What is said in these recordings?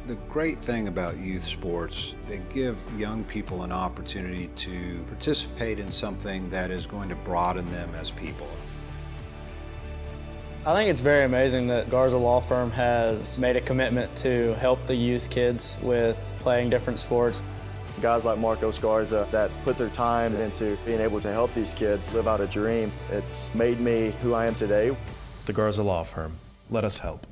The great thing about youth sports, they give young people an opportunity to participate in something that is going to broaden them as people. I think it's very amazing that Garza Law Firm has made a commitment to help the youth kids with playing different sports. Guys like Marcos Garza that put their time into being able to help these kids live out a dream. It's made me who I am today. The Garza Law Firm. Let us help.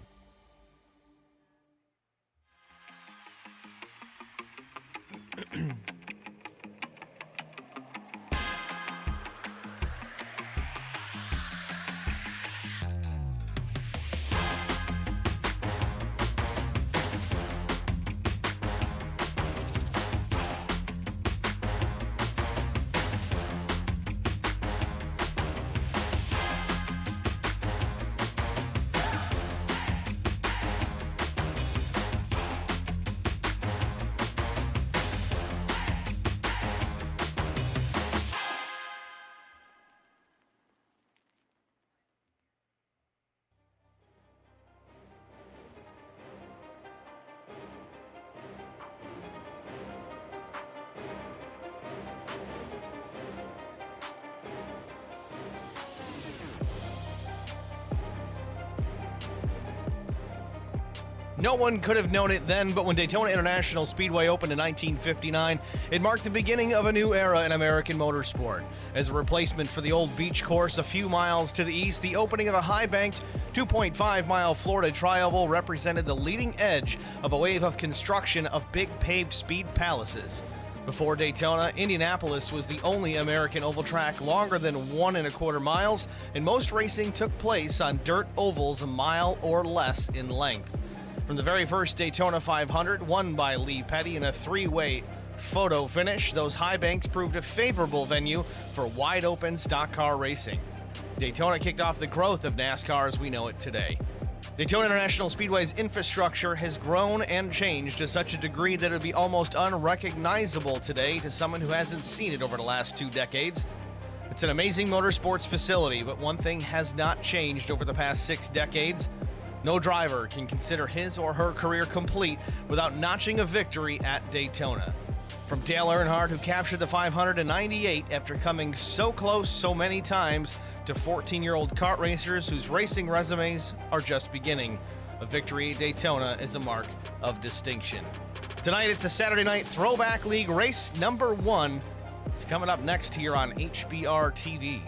No one could have known it then, but when Daytona International Speedway opened in 1959, it marked the beginning of a new era in American motorsport. As a replacement for the old beach course a few miles to the east, the opening of the high-banked 2.5-mile Florida Tri-Oval represented the leading edge of a wave of construction of big paved speed palaces. Before Daytona, Indianapolis was the only American oval track longer than 1.25 miles, and most racing took place on dirt ovals a mile or less in length. From the very first Daytona 500, won by Lee Petty in a three-way photo finish, those high banks proved a favorable venue for wide-open stock car racing. Daytona kicked off the growth of NASCAR as we know it today. Daytona International Speedway's infrastructure has grown and changed to such a degree that it would be almost unrecognizable today to someone who hasn't seen it over the last 2 decades. It's an amazing motorsports facility, but one thing has not changed over the past 6 decades. No driver can consider his or her career complete without notching a victory at Daytona. From Dale Earnhardt, who captured the 500 in '98 after coming so close so many times, to 14-year-old kart racers whose racing resumes are just beginning. A victory at Daytona is a mark of distinction. Tonight, it's a Saturday night Throwback League race number 1. It's coming up next here on HBR TV.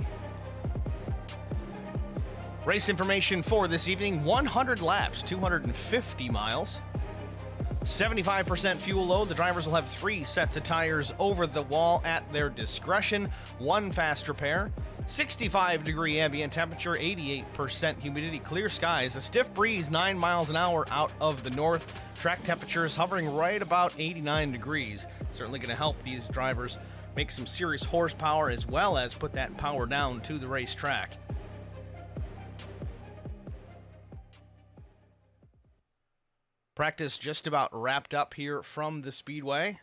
Race information for this evening: 100 laps, 250 miles. 75% fuel load. The drivers will have 3 sets of tires over the wall at their discretion. 1 fast repair. 65-degree ambient temperature, 88% humidity, clear skies, a stiff breeze 9 miles an hour out of the north. Track temperatures hovering right about 89 degrees. Certainly going to help these drivers make some serious horsepower as well as put that power down to the racetrack. Practice just about wrapped up here from the Speedway.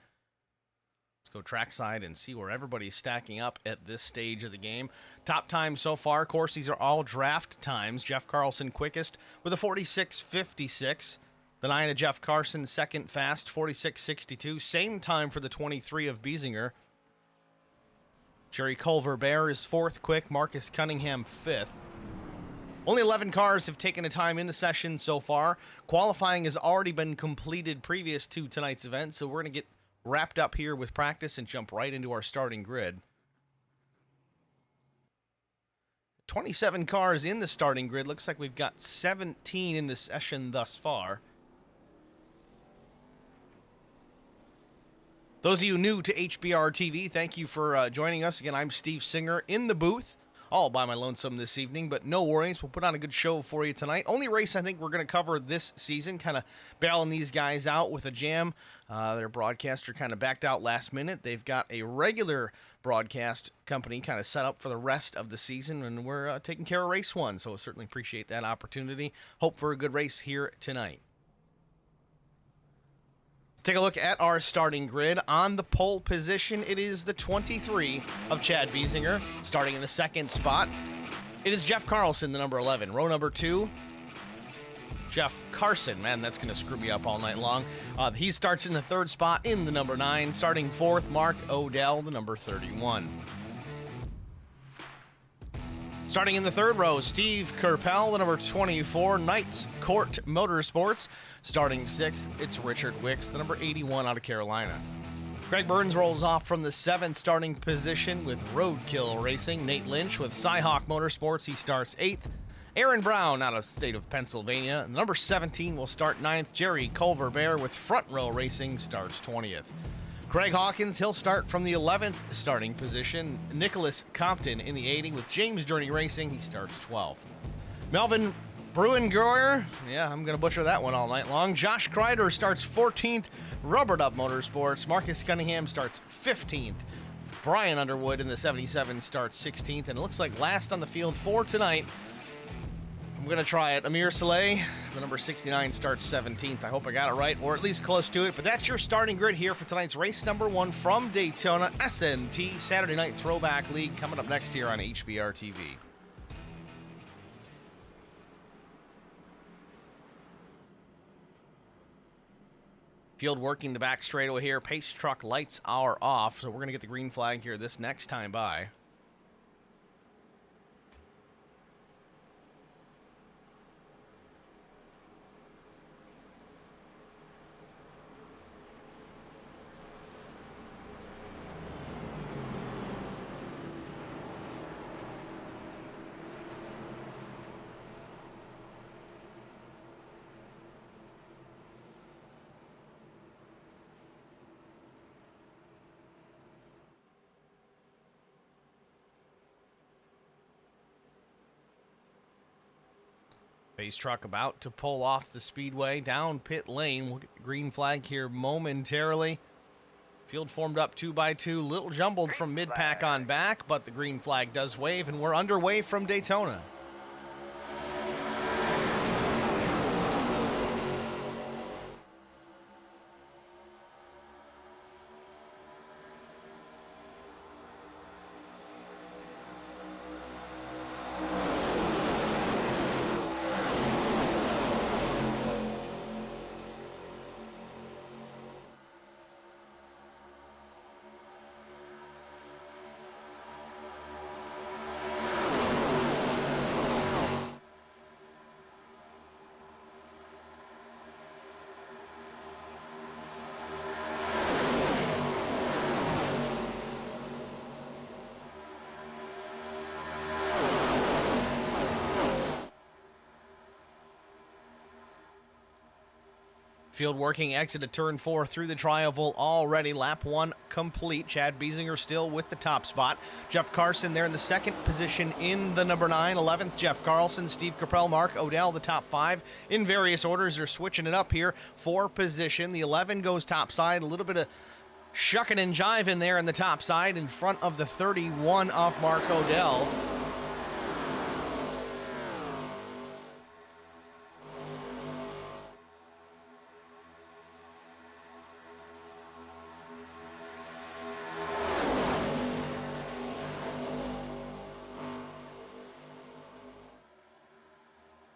Let's go trackside and see where everybody's stacking up at this stage of the game. Top time so far, of course, these are all draft times. Jeff Carlson quickest with a 46.56. The 9 of Jeff Carson second fast, 46.62. Same time for the 23 of Biesinger. Jerry Culver-Bear is 4th quick. Marcus Cunningham 5th. Only 11 cars have taken a time in the session so far. Qualifying has already been completed previous to tonight's event, so we're going to get wrapped up here with practice and jump right into our starting grid. 27 cars in the starting grid. Looks like we've got 17 in the session thus far. Those of you new to HBR TV, thank you for joining us. Again, I'm Steve Singer in the booth, all by my lonesome this evening, but no worries. We'll put on a good show for you tonight. Only race I think we're going to cover this season, kind of bailing these guys out with a jam. Their broadcaster kind of backed out last minute. They've got a regular broadcast company kind of set up for the rest of the season, and we're taking care of race 1, so I certainly appreciate that opportunity. Hope for a good race here tonight. Take a look at our starting grid. On the pole position, it is the 23 of Chad Biesinger. Starting in the 2nd spot, it is Jeff Carlson, the number 11. Row number 2, Jeff Carson. Man, that's going to screw me up all night long. He starts in the third spot in the number 9. Starting fourth, Mark Odell, the number 31. Starting in the third row, Steve Kerpel, the number 24, Knights Court Motorsports. Starting sixth, it's Richard Wicks, the number 81 out of Carolina. Greg Burns rolls off from the 7th starting position with Roadkill Racing. Nate Lynch with Cyhawk Motorsports, he starts 8th. Aaron Brown out of state of Pennsylvania, number 17, will start 9th. Jerry Culver-Bear with Front Row Racing starts 20th. Craig Hawkins, he'll start from the 11th starting position. Nicholas Compton in the 80 with James Journey Racing, he starts 12th. Melvin Bruengoyer, yeah, I'm going to butcher that one all night long. Josh Kreider starts 14th. Rubber Duck Motorsports, Marcus Cunningham starts 15th. Brian Underwood in the 77 starts 16th. And it looks like last on the field for tonight, I'm going to try it. Amir Saleh, the number 69, starts 17th. I hope I got it right, or at least close to it. But that's your starting grid here for tonight's race number 1 from Daytona, SNT Saturday Night Throwback League, coming up next here on HBR TV. Field working the back straightaway here. Pace truck lights are off, so we're going to get the green flag here this next time by. Pace truck about to pull off the speedway down pit lane. We'll get the green flag here momentarily. Field formed up 2 by 2, little jumbled from mid-pack on back, but the green flag does wave, and we're underway from Daytona. Field working exit to turn 4 through the tri-oval already. Lap 1 complete. Chad Biesinger still with the top spot. Jeff Carson there in the 2nd position in the number 9. 11th, Jeff Carlson, Steve Capel, Mark Odell, the top 5 in various orders. They're switching it up here for position. The 11 goes top side. A little bit of shucking and jiving there in the top side in front of the 31 off Mark Odell.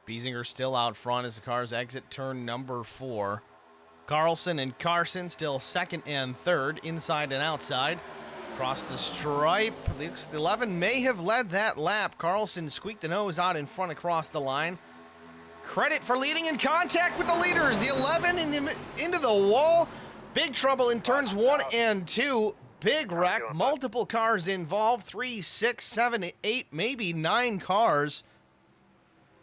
Biesinger still out front as the cars exit turn number 4. Carlson and Carson still 2nd and 3rd, inside and outside. Across the stripe, the 11 may have led that lap. Carlson squeaked the nose out in front across the line. Credit for leading in contact with the leaders. The 11 into the wall. Big trouble in turns 1 and 2. Big wreck, multiple cars involved. 3, 6, 7, 8, maybe 9 cars.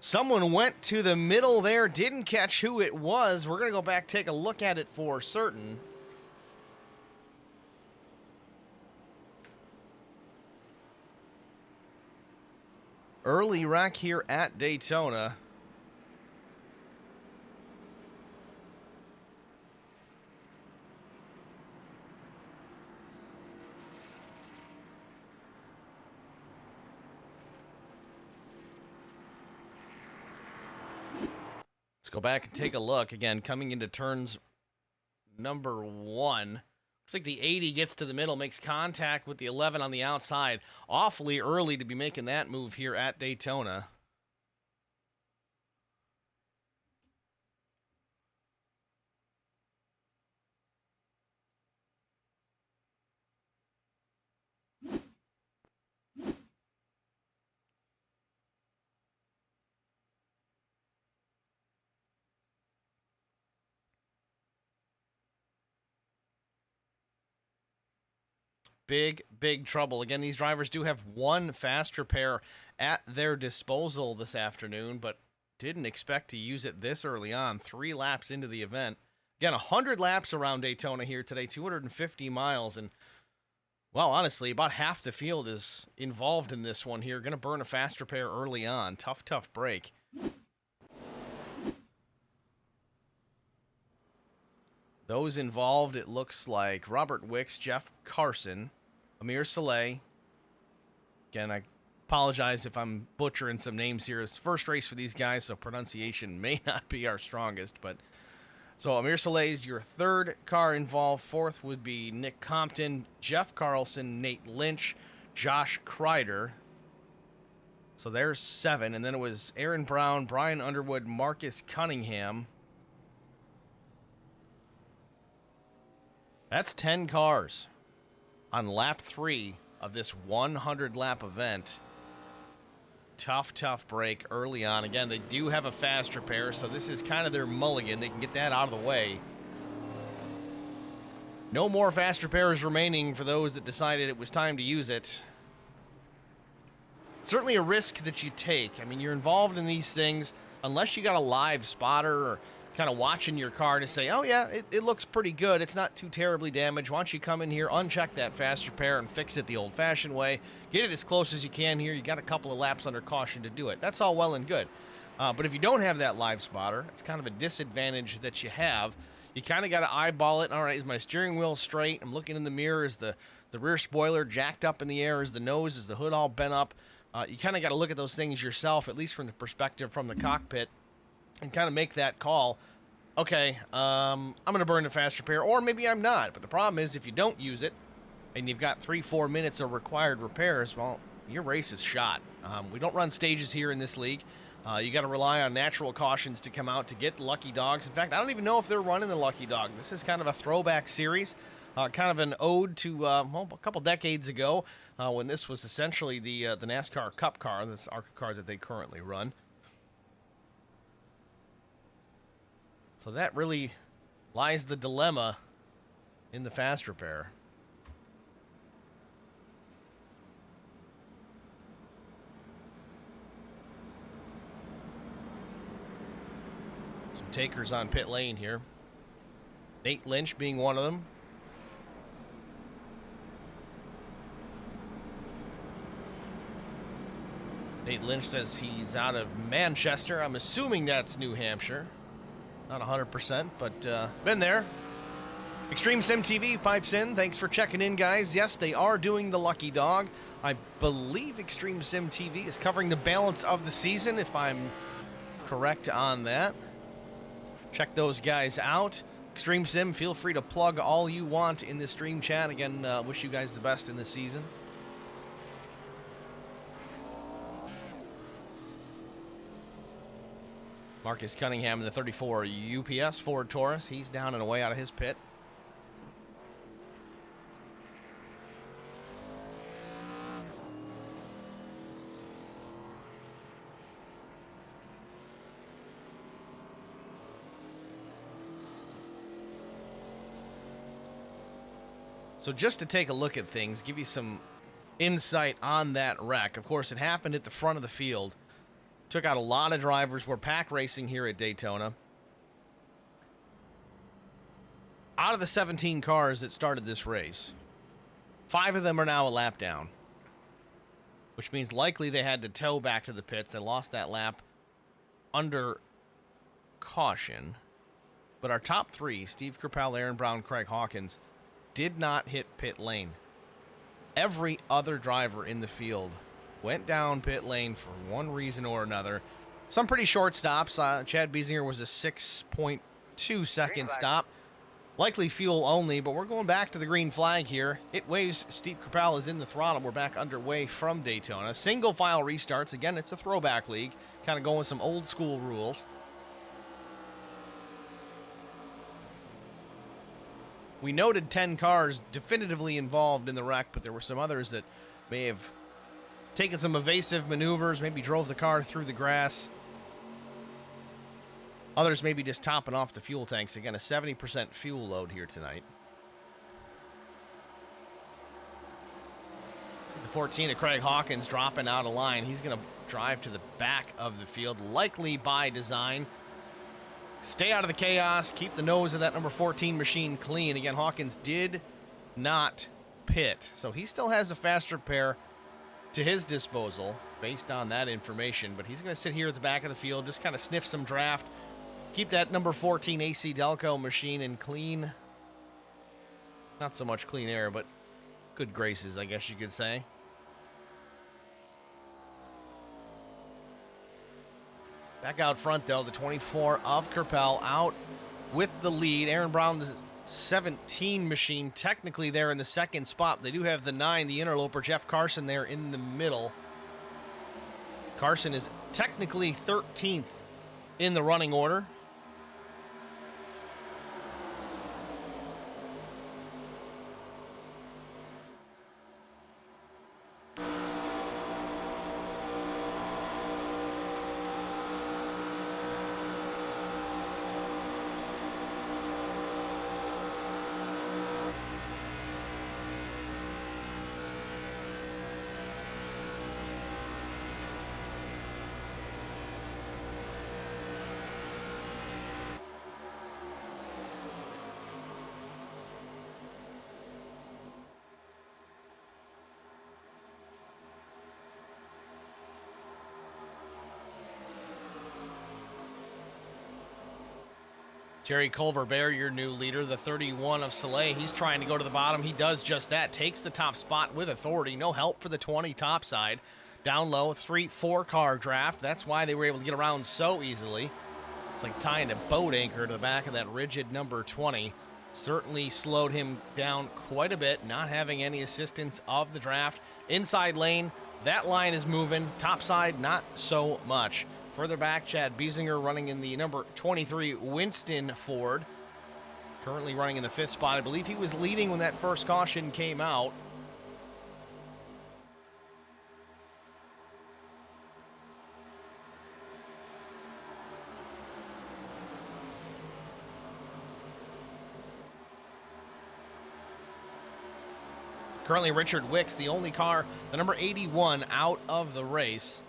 Someone went to the middle there, didn't catch who it was. We're going to go back, take a look at it for certain. Early wreck here at Daytona. Let's go back and take a look. Again, coming into turns number 1. Looks like the 80 gets to the middle, makes contact with the 11 on the outside. Awfully early to be making that move here at Daytona. big trouble. Again, these drivers do have one fast repair at their disposal this afternoon, but didn't expect to use it this early on, 3 laps into the event. Again, 100 laps around Daytona here today, 250 miles, and, well, honestly, about half the field is involved in this one here. Going to burn a fast repair early on. Tough break. Those involved, it looks like Robert Wicks, Jeff Carson, Amir Saleh. Again, I apologize if I'm butchering some names here. It's the first race for these guys, so pronunciation may not be our strongest. But so Amir Saleh is your third car involved. Fourth would be Nick Compton, Jeff Carlson, Nate Lynch, Josh Kreider. So there's 7. And then it was Aaron Brown, Brian Underwood, Marcus Cunningham. That's 10 cars on lap 3 of this 100-lap event. Tough break early on. Again, they do have a fast repair, so this is kind of their mulligan. They can get that out of the way. No more fast repairs remaining for those that decided it was time to use it. Certainly a risk that you take. I mean, you're involved in these things unless you got a live spotter or kind of watching your car to say, oh yeah, it looks pretty good. It's not too terribly damaged. Why don't you come in here, uncheck that fast repair and fix it the old-fashioned way. Get it as close as you can here. You got a couple of laps under caution to do it. That's all well and good. But if you don't have that live spotter, it's kind of a disadvantage that you have. You kind of got to eyeball it. All right, is my steering wheel straight? I'm looking in the mirror. Is the rear spoiler jacked up in the air? Is the nose, is the hood all bent up? You kind of got to look at those things yourself, at least from the perspective from the cockpit, and kind of make that call. Okay, I'm going to burn the fast repair, or maybe I'm not. But the problem is if you don't use it and you've got 3-4 minutes of required repairs, well, your race is shot. We don't run stages here in this league. You got to rely on natural cautions to come out to get lucky dogs. In fact, I don't even know if they're running the lucky dog. This is kind of a throwback series, kind of an ode to well, a couple decades ago when this was essentially the NASCAR Cup car, this ARCA car that they currently run. So that really lies the dilemma in the fast repair. Some takers on pit lane here. Nate Lynch being one of them. Nate Lynch says he's out of Manchester. I'm assuming that's New Hampshire. Not 100%, but been there. Extreme Sim TV pipes in. Thanks for checking in, guys. Yes, they are doing the lucky dog. I believe Extreme Sim TV is covering the balance of the season, if I'm correct on that. Check those guys out. Extreme Sim, feel free to plug all you want in the stream chat. Again, wish you guys the best in this season. Marcus Cunningham in the 34 UPS Ford Taurus. He's down and away out of his pit. So just to take a look at things, give you some insight on that wreck. Of course, it happened at the front of the field. Took out a lot of drivers. We're pack racing here at Daytona. Out of the 17 cars that started this race, 5 of them are now a lap down, which means likely they had to tow back to the pits. They lost that lap under caution. But our top 3, Steve Kerpel, Aaron Brown, Craig Hawkins, did not hit pit lane. Every other driver in the field went down pit lane for one reason or another. Some pretty short stops. Chad Biesinger was a 6.2 second stop. Likely fuel only, but we're going back to the green flag here. It waves. Steve Kerpel is in the throttle. We're back underway from Daytona. Single file restarts. Again, it's a throwback league. Kind of going with some old school rules. We noted 10 cars definitively involved in the wreck, but there were some others that may have taken some evasive maneuvers, maybe drove the car through the grass. Others maybe just topping off the fuel tanks. Again, a 70% fuel load here tonight. 14 to Craig Hawkins dropping out of line. He's going to drive to the back of the field, likely by design. Stay out of the chaos. Keep the nose of that number 14 machine clean. Again, Hawkins did not pit, so he still has a faster pair to his disposal based on that information, but he's going to sit here at the back of the field, just kind of sniff some draft, keep that number 14 AC Delco machine in clean, not so much clean air, but good graces, I guess you could say. Back out front, though, the 24 of Kerpel out with the lead. Aaron Brown, the 17 machine, technically there in the second spot. They do have the 9, the interloper, Jeff Carson, there in the middle. Carson is technically 13th in the running order. Jerry Culver-Bear, your new leader, the 31 of Soleil. He's trying to go to the bottom. He does just that. Takes the top spot with authority. No help for the 20 topside. Down low, 3-4 car draft. That's why they were able to get around so easily. It's like tying a boat anchor to the back of that rigid number 20. Certainly slowed him down quite a bit, not having any assistance of the draft. Inside lane, that line is moving. Topside, not so much. Further back, Chad Biesinger running in the number 23 Winston Ford. Currently running in the 5th spot. I believe he was leading when that first caution came out. Currently Richard Wicks, the only car, the number 81, out of the race.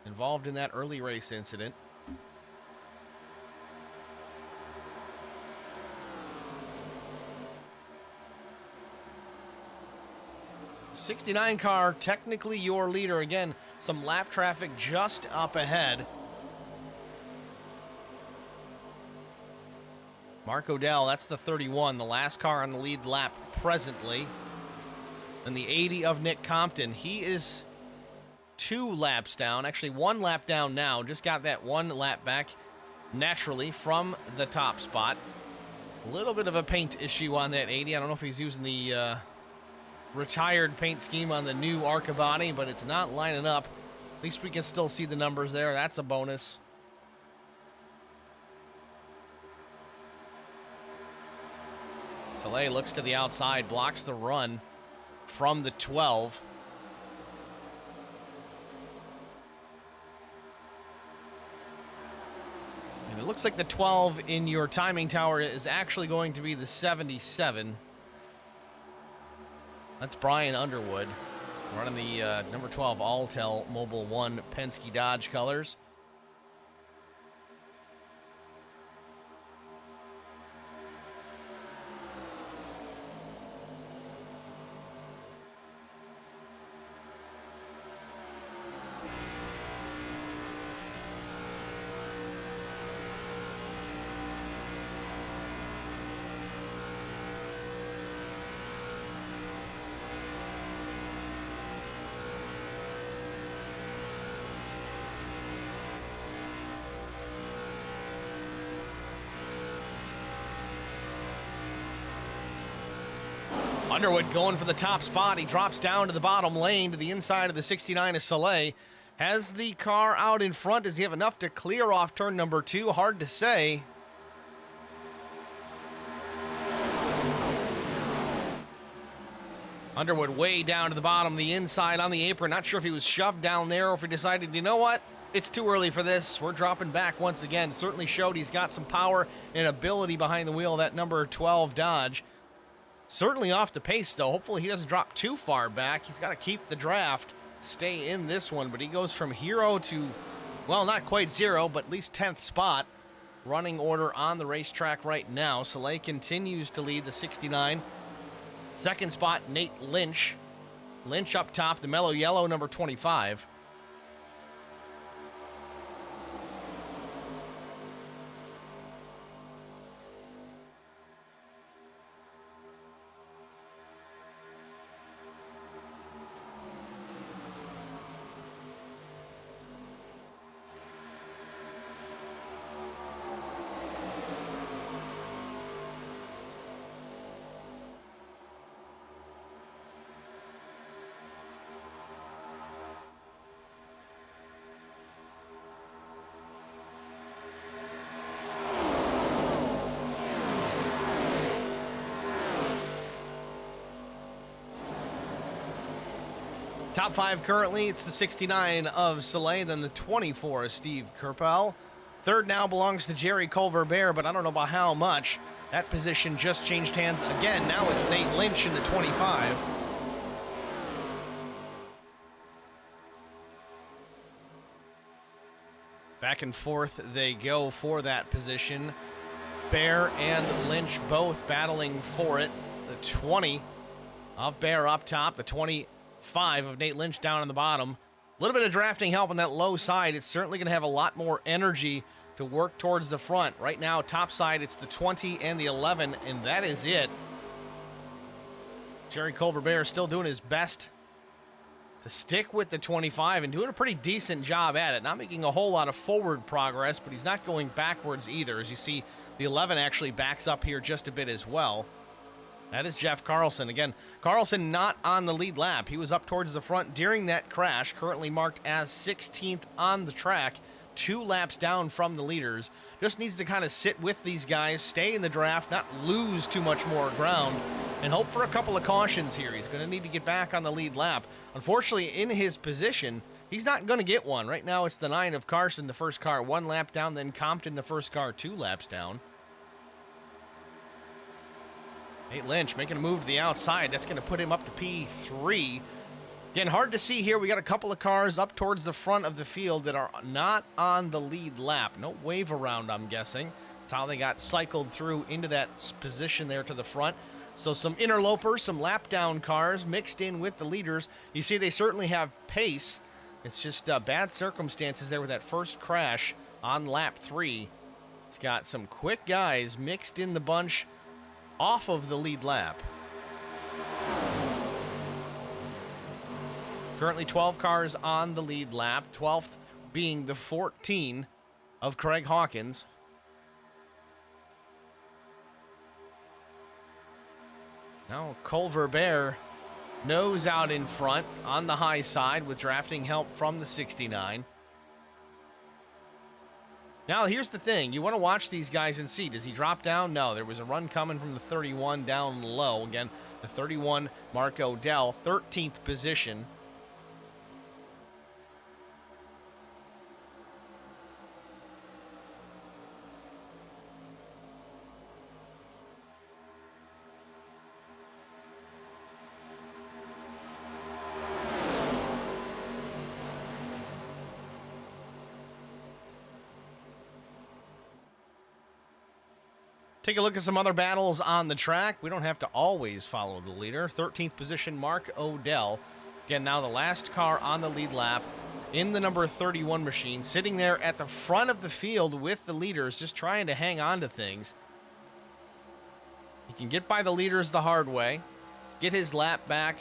Involved in that early race incident. '69 car, technically your leader. Again, some lap traffic just up ahead. Mark Odell, that's the 31, the last car on the lead lap presently. And the 80 of Nick Compton, he is 2 laps down, actually 1 lap down now. Just got that 1 lap back naturally from the top spot. A little bit of a paint issue on that 80. I don't know if he's using the retired paint scheme on the new ARCA body, but it's not lining up. At least we can still see the numbers there. That's a bonus. Soleil looks to the outside, blocks the run from the 12. And it looks like the 12 in your timing tower is actually going to be the 77. That's Brian Underwood running the number 12 Alltel Mobile 1 Penske Dodge colors. Underwood going for the top spot. He drops down to the bottom lane to the inside of the 69 of Soleil. Has the car out in front. Does he have enough to clear off turn number 2? Hard to say. Underwood way down to the bottom, the inside on the apron. Not sure if he was shoved down there or if he decided, you know what? It's too early for this. We're dropping back once again. Certainly showed he's got some power and ability behind the wheel of that number 12 Dodge. Certainly off the pace, though. Hopefully he doesn't drop too far back. He's got to keep the draft, stay in this one, but he goes from hero to, well, not quite zero, but at least 10th spot. Running order on the racetrack right now. Soleil continues to lead the 69. Second spot, Nate Lynch. Lynch up top, the mellow yellow, number 25. Top five currently, it's the 69 of Soleil, then the 24 of Steve Kerpel. Third now belongs to Jerry Culver-Bear, but I don't know about how much. That position just changed hands again. Now it's Nate Lynch in the 25. Back and forth they go for that position. Bear and Lynch both battling for it. The 20 of Bear up top, the 25 of Nate Lynch down on the bottom. A little bit of drafting help on that low side. It's certainly going to have a lot more energy to work towards the front. Right now, top side, it's the 20 and the 11, and that is it. Jerry Culver-Bear still doing his best to stick with the 25 and doing a pretty decent job at it. Not making a whole lot of forward progress, but he's not going backwards either. As you see, the 11 actually backs up here just a bit as well. That is Jeff Carlson. Again, Carlson not on the lead lap. He was up towards the front during that crash, currently marked as 16th on the track, 2 laps down from the leaders. Just needs to kind of sit with these guys, stay in the draft, not lose too much more ground, and hope for a couple of cautions here. He's going to need to get back on the lead lap. Unfortunately, in his position, he's not going to get one. Right now, it's the 9 of Carson, the first car 1 lap down, then Compton, the first car 2 laps down. Nate Lynch making a move to the outside. That's going to put him up to P3. Again, hard to see here. We got a couple of cars up towards the front of the field that are not on the lead lap. No wave around, I'm guessing. That's how they got cycled through into that position there to the front. So some interlopers, some lap down cars mixed in with the leaders. You see they certainly have pace. It's just bad circumstances there with that first crash on lap 3. It's got some quick guys mixed in the bunch off of the lead lap. Currently 12 cars on the lead lap, 12th being the 14 of Craig Hawkins. Now Culver-Bear nose out in front on the high side with drafting help from the 69. Now, here's the thing. You want to watch these guys and see. Does he drop down? No. There was a run coming from the 31 down low. Again, the 31, Mark Odell, 13th position. Take a look at some other battles on the track. We don't have to always follow the leader. 13th position, Mark Odell. Again, now the last car on the lead lap in the number 31 machine, sitting there at the front of the field with the leaders, just trying to hang on to things. He can get by the leaders the hard way, get his lap back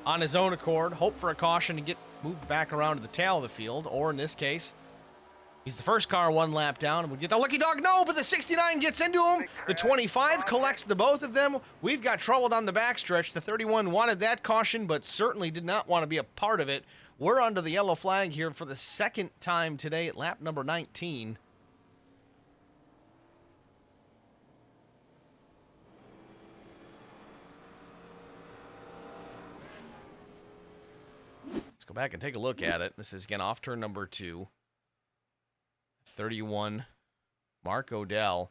on his own accord, hope for a caution to get moved back around to the tail of the field, or in this case, he's the first car 1 lap down and would get the lucky dog. No, but the 69 gets into him. The 25 collects the both of them. We've got trouble down the backstretch. The 31 wanted that caution, but certainly did not want to be a part of it. We're under the yellow flag here for the second time today at lap number 19. Let's go back and take a look at it. This is, again, off turn number 2. 31, Mark Odell.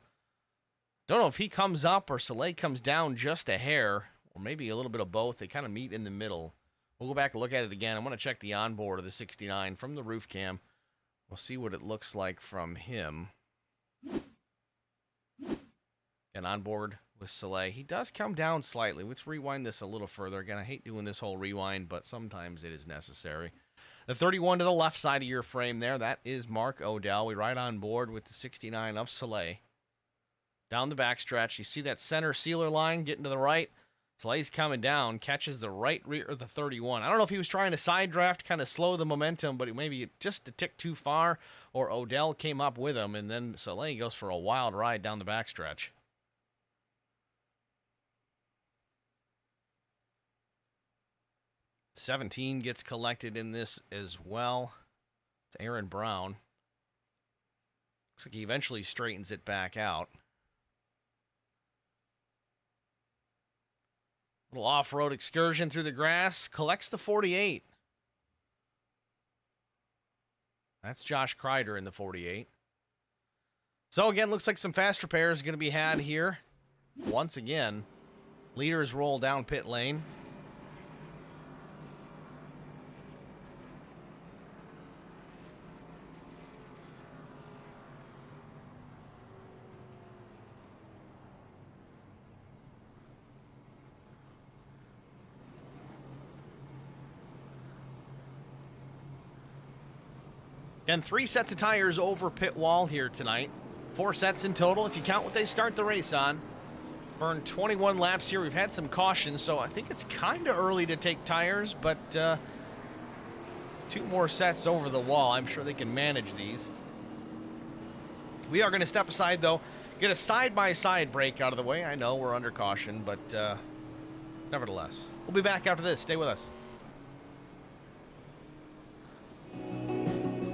Don't know if he comes up or Soleil comes down just a hair. or maybe a little bit of both. They kind of meet in the middle. We'll go back and look at it again. I want to check the onboard of the 69 from the roof cam. We'll see what it looks like from him. And on board with Soleil. He does come down slightly. Let's rewind this a little further. Again, I hate doing this whole rewind, but sometimes it is necessary. The 31 to the left side of your frame there, that is Mark Odell. We ride on board with the 69 of Soleil. Down the backstretch, you see that center sealer line getting to the right. Soleil's coming down, catches the right rear of the 31. I don't know if he was trying to side draft, kind of slow the momentum, but maybe just a tick too far, or Odell came up with him, and then Soleil goes for a wild ride down the backstretch. '17 gets collected in this as well. It's Aaron Brown. Looks like he eventually straightens it back out. Little off-road excursion through the grass. Collects the 48. That's Josh Kreider in the 48. So again, looks like some fast repairs are going to be had here. Once again, leaders roll down pit lane. And 3 sets of tires over pit wall here tonight. 4 sets in total if you count what they start the race on. Burned 21 laps here. We've had some cautions, so I think it's kind of early to take tires, but 2 more sets over the wall. I'm sure they can manage these. We are going to step aside, though, get a side-by-side break out of the way. I know we're under caution, but nevertheless. We'll be back after this. Stay with us.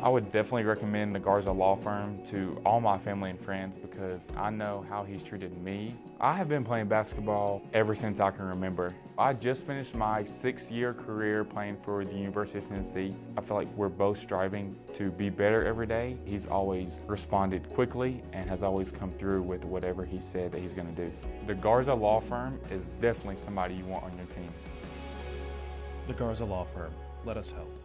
I would definitely recommend the Garza Law Firm to all my family and friends because I know how he's treated me. I have been playing basketball ever since I can remember. I just finished my 6-year career playing for the University of Tennessee. I feel like we're both striving to be better every day. He's always responded quickly and has always come through with whatever he said that he's going to do. The Garza Law Firm is definitely somebody you want on your team. The Garza Law Firm. Let us help.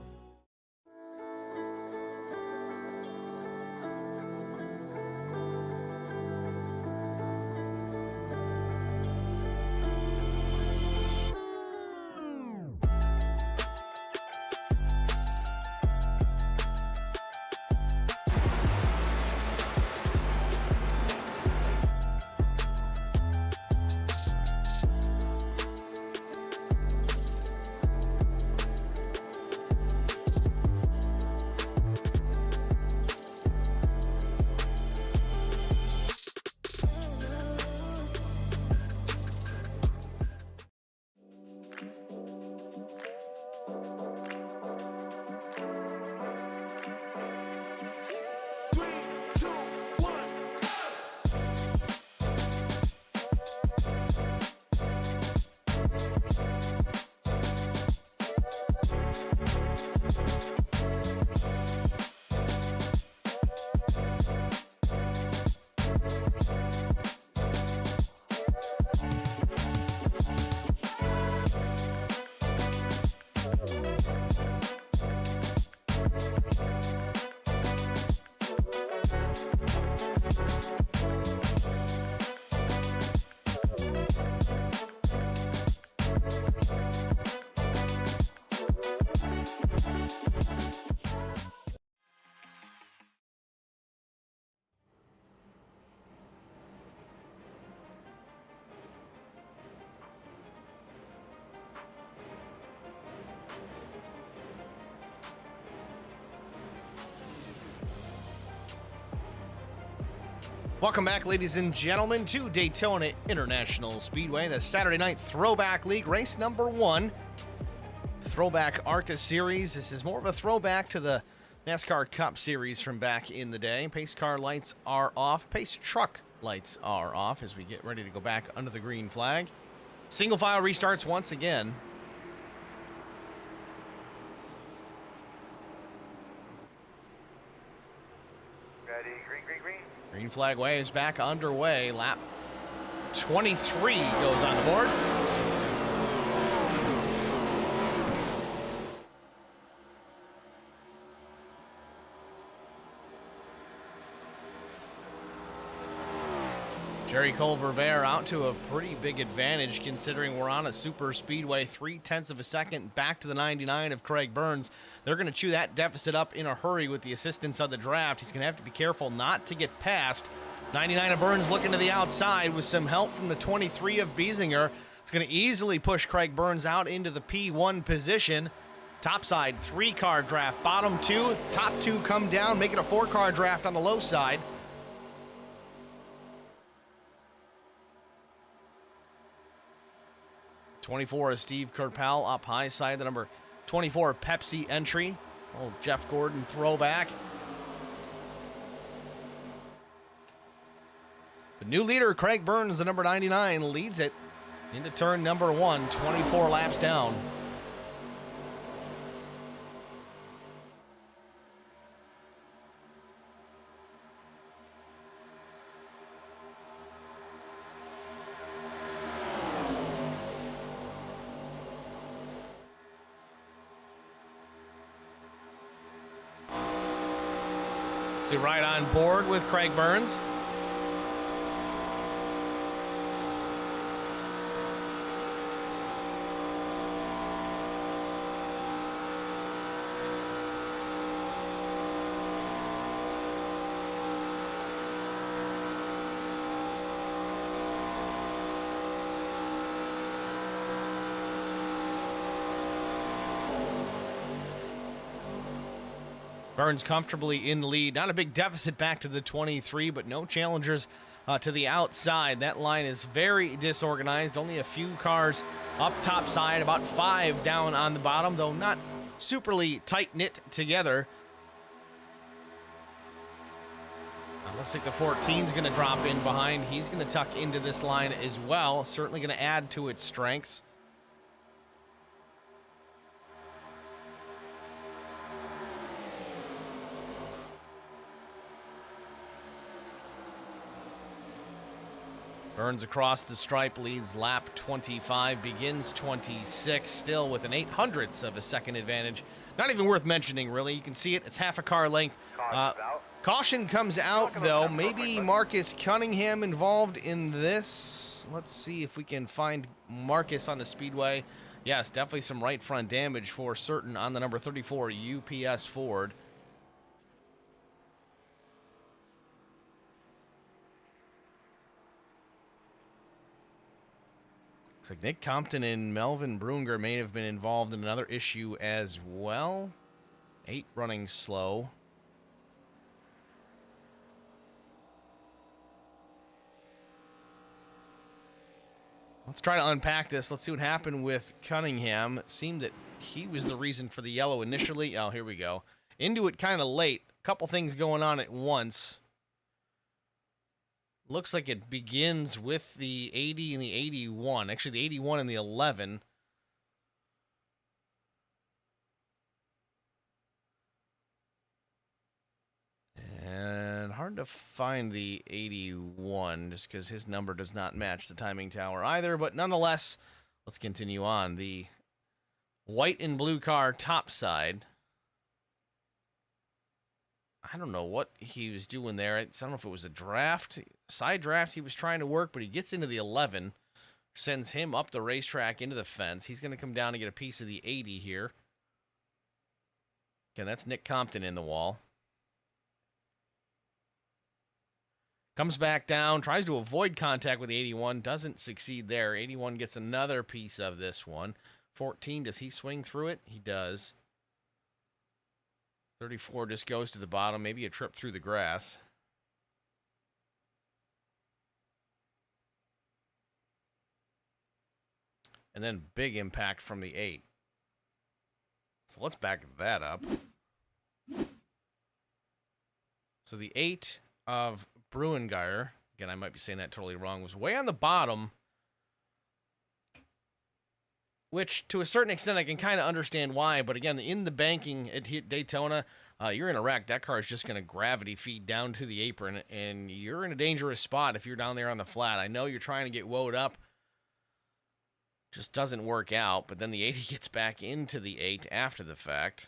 Welcome back, ladies and gentlemen, to Daytona International Speedway, the Saturday Night Throwback League, race number 1. Throwback ARCA Series. This is more of a throwback to the NASCAR Cup Series from back in the day. Pace car lights are off. Pace truck lights are off as we get ready to go back under the green flag. Single file restarts once again. Ready, green, green, green. Green flag waves back underway. Lap 23 goes on the board. Jerry Culver-Bear out to a pretty big advantage considering we're on a super speedway. 0.3 of a second back to the 99 of Craig Burns. They're going to chew that deficit up in a hurry with the assistance of the draft. He's going to have to be careful not to get past. 99 of Burns looking to the outside with some help from the 23 of Biesinger. It's going to easily push Craig Burns out into the P1 position. Topside, 3-car draft. Bottom 2, top 2 come down, make it a 4-car draft on the low side. 24 is Steve Kerpel up high side. The number 24 Pepsi entry. Old Jeff Gordon throwback. The new leader, Craig Burns, the number 99, leads it into turn number 1, 24 laps down. So right on board with Craig Burns. Burns comfortably in the lead. Not a big deficit back to the 23, but no challengers to the outside. That line is very disorganized. Only a few cars up top side, about 5 down on the bottom, though not superly tight-knit together. Looks like the 14's going to drop in behind. He's going to tuck into this line as well. Certainly going to add to its strengths. Burns across the stripe, leads lap 25, begins 26, still with an 0.08 of a second advantage. Not even worth mentioning, really. You can see it. It's half a car length. Caution comes out, though. Maybe Marcus Cunningham involved in this. Let's see if we can find Marcus on the speedway. Yes, definitely some right front damage for certain on the number 34 UPS Ford. Looks like Nick Compton and Melvin Brunger may have been involved in another issue as well. 8 running slow. Let's try to unpack this. Let's see what happened with Cunningham. It seemed that he was the reason for the yellow initially. Oh, here we go. Into it kind of late. A couple things going on at once. Looks like it begins with the 80 and the 81. Actually, the 81 and the 11. And hard to find the 81 just because his number does not match the timing tower either. But nonetheless, let's continue on. The white and blue car topside. I don't know what he was doing there. I don't know if it was a draft, side draft he was trying to work, but he gets into the 11, sends him up the racetrack into the fence. He's going to come down and get a piece of the 80 here. Again, that's Nick Compton in the wall. Comes back down, tries to avoid contact with the 81, doesn't succeed there. 81 gets another piece of this one. 14, does he swing through it? He does. 34 just goes to the bottom, maybe a trip through the grass. And then big impact from the 8. So let's back that up. So the 8 of Bruengeyer, again, I might be saying that totally wrong, was way on the bottom, which to a certain extent I can kind of understand why, but again, in the banking at Daytona, you're in a wreck. That car is just going to gravity feed down to the apron, and you're in a dangerous spot if you're down there on the flat. I know you're trying to get woed up. Just doesn't work out, but then the 80 gets back into the 8 after the fact.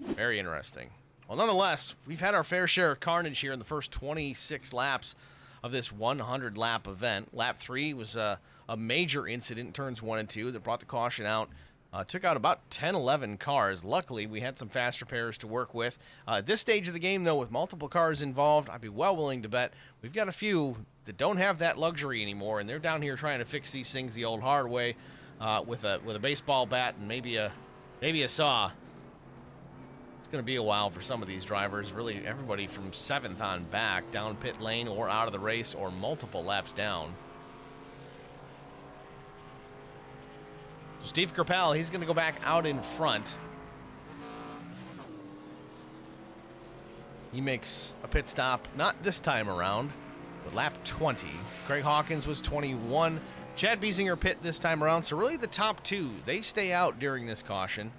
Very interesting. Well, nonetheless, we've had our fair share of carnage here in the first 26 laps of this 100-lap event. Lap 3 was a major incident in turns 1 and 2 that brought the caution out. Took out about 10, 11 cars. Luckily, we had some fast repairs to work with. At this stage of the game, though, with multiple cars involved, I'd be well willing to bet we've got a few that don't have that luxury anymore, and they're down here trying to fix these things the old hard way with a baseball bat and maybe a saw. It's going to be a while for some of these drivers. Really, everybody from 7th on back, down pit lane or out of the race or multiple laps down. So Steve Kerpel, he's going to go back out in front. He makes a pit stop, not this time around, but lap 20. Craig Hawkins was 21. Chad Biesinger pit this time around. So really the top two, they stay out during this caution.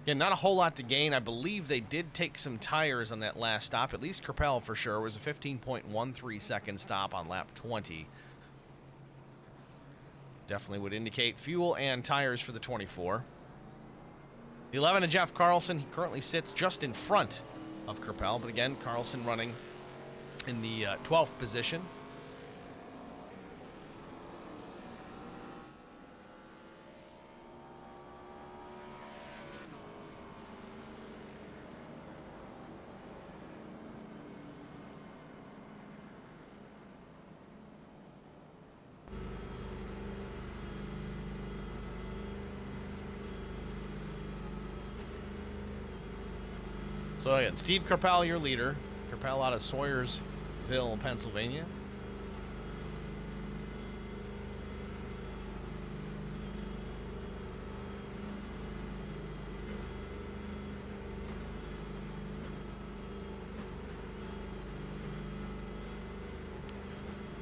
Again, not a whole lot to gain. I believe they did take some tires on that last stop. At least Kerpel for sure. It was a 15.13 second stop on lap 20. Definitely would indicate fuel and tires for the 24. The 11 of Jeff Carlson. He currently sits just in front of Kerpel. But again, Carlson running in the 12th position. So again, Steve Kerpel, your leader. Kerpel out of Sawyersville, Pennsylvania.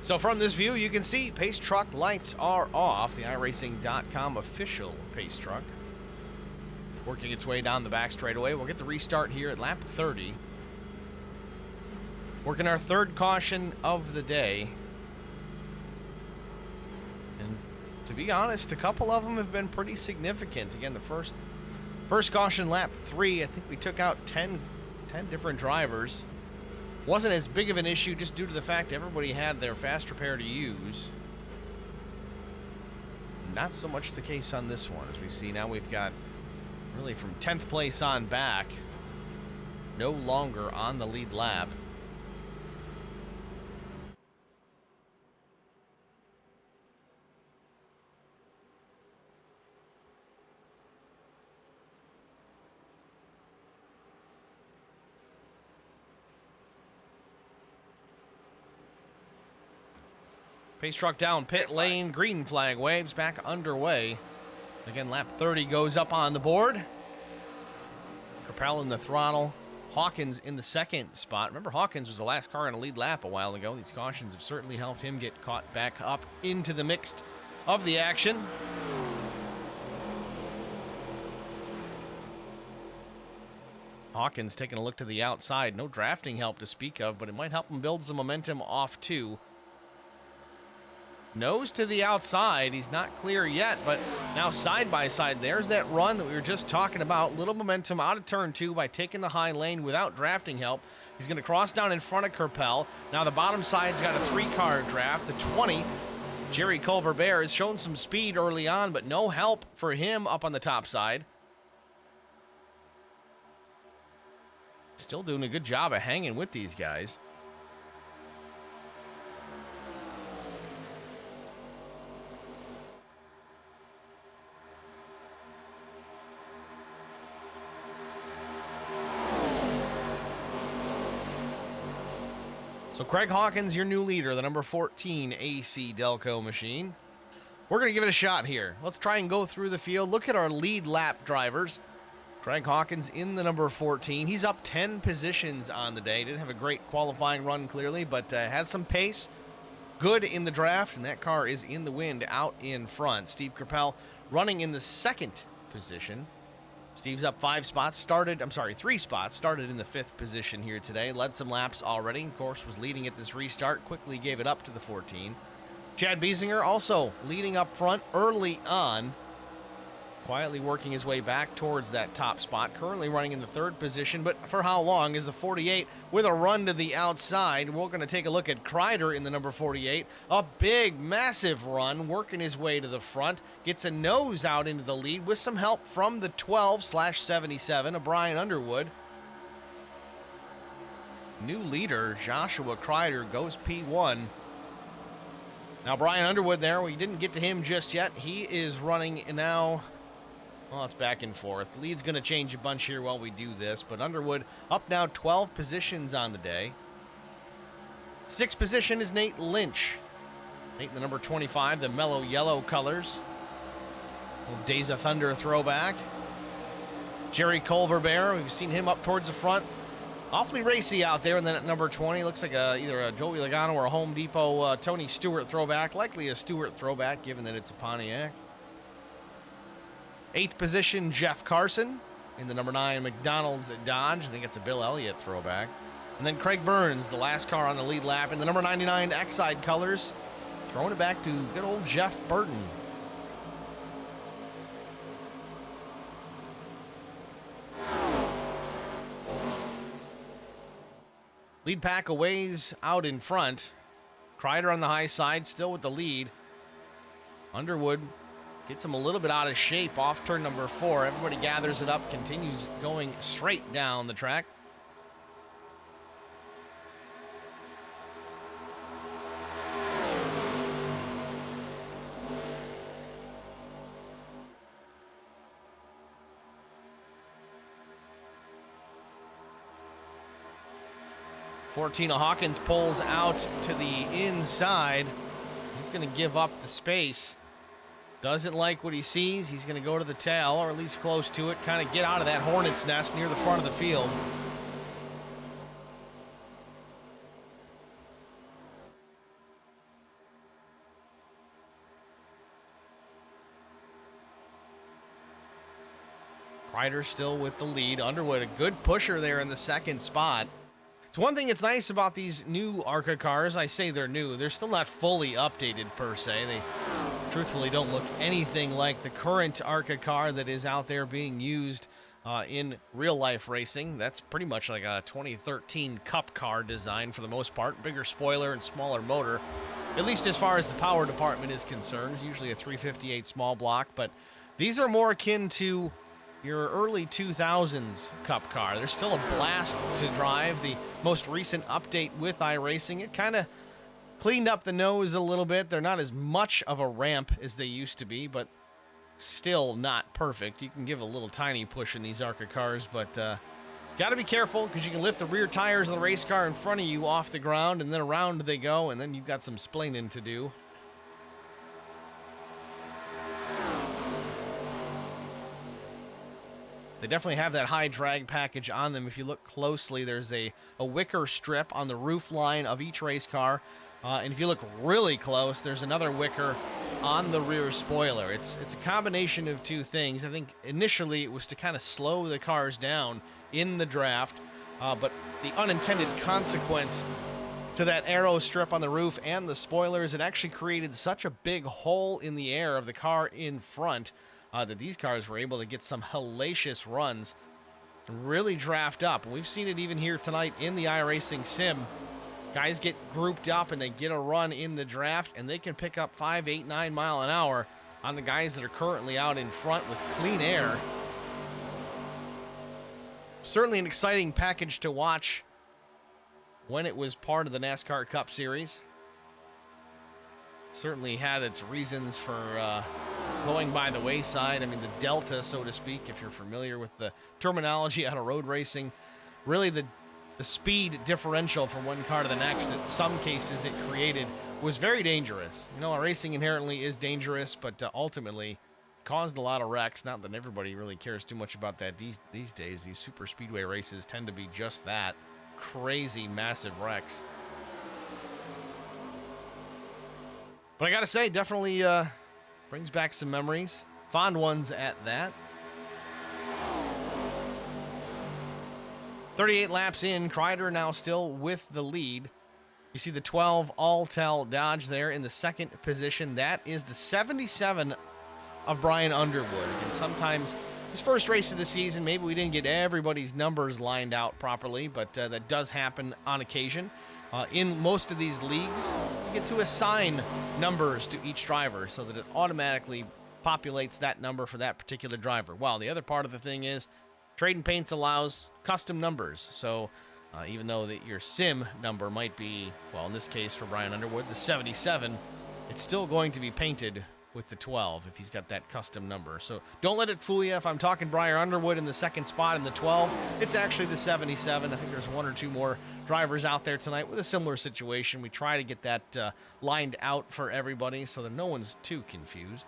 So from this view, you can see pace truck lights are off. The iRacing.com official pace truck. Working its way down the back straightaway. We'll get the restart here at lap 30. Working our third caution of the day. And to be honest, a couple of them have been pretty significant. Again, the first caution, lap 3, I think we took out 10 different drivers. Wasn't as big of an issue just due to the fact everybody had their fast repair to use. Not so much the case on this one. As we see now, we've got really from 10th place on back, no longer on the lead lap. Pace truck down pit lane, green flag waves, back underway. Again, lap 30 goes up on the board. Kerpel in the throttle. Hawkins in the second spot. Remember, Hawkins was the last car in a lead lap a while ago. These cautions have certainly helped him get caught back up into the mix of the action. Hawkins taking a look to the outside. No drafting help to speak of, but it might help him build some momentum off too. Nose to the outside. He's not clear yet, but now side by side. There's that run that we were just talking about. Little momentum out of turn 2 by taking the high lane without drafting help. He's going to cross down in front of Kerpel. Now the bottom side's got a 3-car draft. The 20, Jerry Culver-Bear, has shown some speed early on, but no help for him up on the top side. Still doing a good job of hanging with these guys. So Craig Hawkins, your new leader, the number 14 AC Delco machine. We're going to give it a shot here. Let's try and go through the field. Look at our lead lap drivers. Craig Hawkins in the number 14. He's up 10 positions on the day. Didn't have a great qualifying run clearly, but has some pace. Good in the draft, and that car is in the wind out in front. Steve Kerpel running in the second position. Steve's up 3 spots, started in the 5th position here today. Led some laps already. Of course, was leading at this restart. Quickly gave it up to the 14. Chad Biesinger also leading up front early on. quietly working his way back towards that top spot, currently running in the third position, but for how long is the 48 with a run to the outside? We're going to take a look at Kreider in the number 48. A big, massive run, working his way to the front, gets a nose out into the lead with some help from the 12/77 of Brian Underwood. New leader, Joshua Kreider, goes P1. Now, Brian Underwood there, we didn't get to him just yet. He is running now. Well, it's back and forth. Lead's going to change a bunch here while we do this, but Underwood up now 12 positions on the day. Sixth position is Nate Lynch. Nate in the number 25, the mellow yellow colors. Little Days of Thunder throwback. Jerry Culverbear, we've seen him up towards the front. Awfully racy out there, and then at number 20, looks like either a Joey Logano or a Home Depot Tony Stewart throwback. Likely a Stewart throwback, given that it's a Pontiac. Eighth position, Jeff Carson in the number 9 McDonald's Dodge. I think it's a Bill Elliott throwback. And then Craig Burns, the last car on the lead lap, in the number 99 Exide colors. Throwing it back to good old Jeff Burton. Lead pack a ways out in front. Kreider on the high side, still with the lead. Underwood gets him a little bit out of shape off turn number 4. Everybody gathers it up, continues going straight down the track. Fortina Hawkins pulls out to the inside. He's going to give up the space. Doesn't like what he sees. He's going to go to the tail, or at least close to it, kind of get out of that hornet's nest near the front of the field. Kreider still with the lead. Underwood, a good pusher there in the second spot. It's one thing that's nice about these new ARCA cars. I say they're new. They're still not fully updated per se. They truthfully don't look anything like the current ARCA car that is out there being used in real life racing. That's pretty much like a 2013 Cup car design for the most part. Bigger spoiler and smaller motor, at least as far as the power department is concerned. Usually a 358 small block, but these are more akin to your early 2000s Cup car. They're still a blast to drive. The most recent update with iRacing, it kind of cleaned up the nose a little bit. They're not as much of a ramp as they used to be, but still not perfect. You can give a little tiny push in these ARCA cars, but got to be careful because you can lift the rear tires of the race car in front of you off the ground, and then around they go, and then you've got some splaining to do. They definitely have that high drag package on them. If you look closely, there's a wicker strip on the roof line of each race car. And if you look really close, there's another wicker on the rear spoiler. It's a combination of two things. I think initially it was to kind of slow the cars down in the draft. But the unintended consequence to that aero strip on the roof and the spoilers, it actually created such a big hole in the air of the car in front that these cars were able to get some hellacious runs, really draft up. And we've seen it even here tonight in the iRacing sim. Guys get grouped up and they get a run in the draft, and they can pick up 5, 8, 9 mile an hour on the guys that are currently out in front with clean air. Certainly an exciting package to watch when it was part of the NASCAR Cup Series. Certainly had its reasons for going by the wayside. I mean, the delta, so to speak, if you're familiar with the terminology out of road racing, really the speed differential from one car to the next, in some cases it created, was very dangerous. You know, racing inherently is dangerous, but ultimately caused a lot of wrecks. Not that everybody really cares too much about that these days. These super speedway races tend to be just that, crazy, massive wrecks. But I gotta say, definitely brings back some memories. Fond ones at that. 38 laps in, Kreider now still with the lead. You see the 12 Alltel Dodge there in the second position. That is the 77 of Brian Underwood. And sometimes his first race of the season, maybe we didn't get everybody's numbers lined out properly, but that does happen on occasion. In most of these leagues, you get to assign numbers to each driver so that it automatically populates that number for that particular driver. Well, the other part of the thing is Trading Paints allows custom numbers. So even though that your sim number might be, well, in this case for Brian Underwood, the 77, it's still going to be painted with the 12 if he's got that custom number. So don't let it fool you. If I'm talking Brian Underwood in the second spot in the 12, it's actually the 77. I think there's one or two more drivers out there tonight with a similar situation. We try to get that lined out for everybody so that no one's too confused.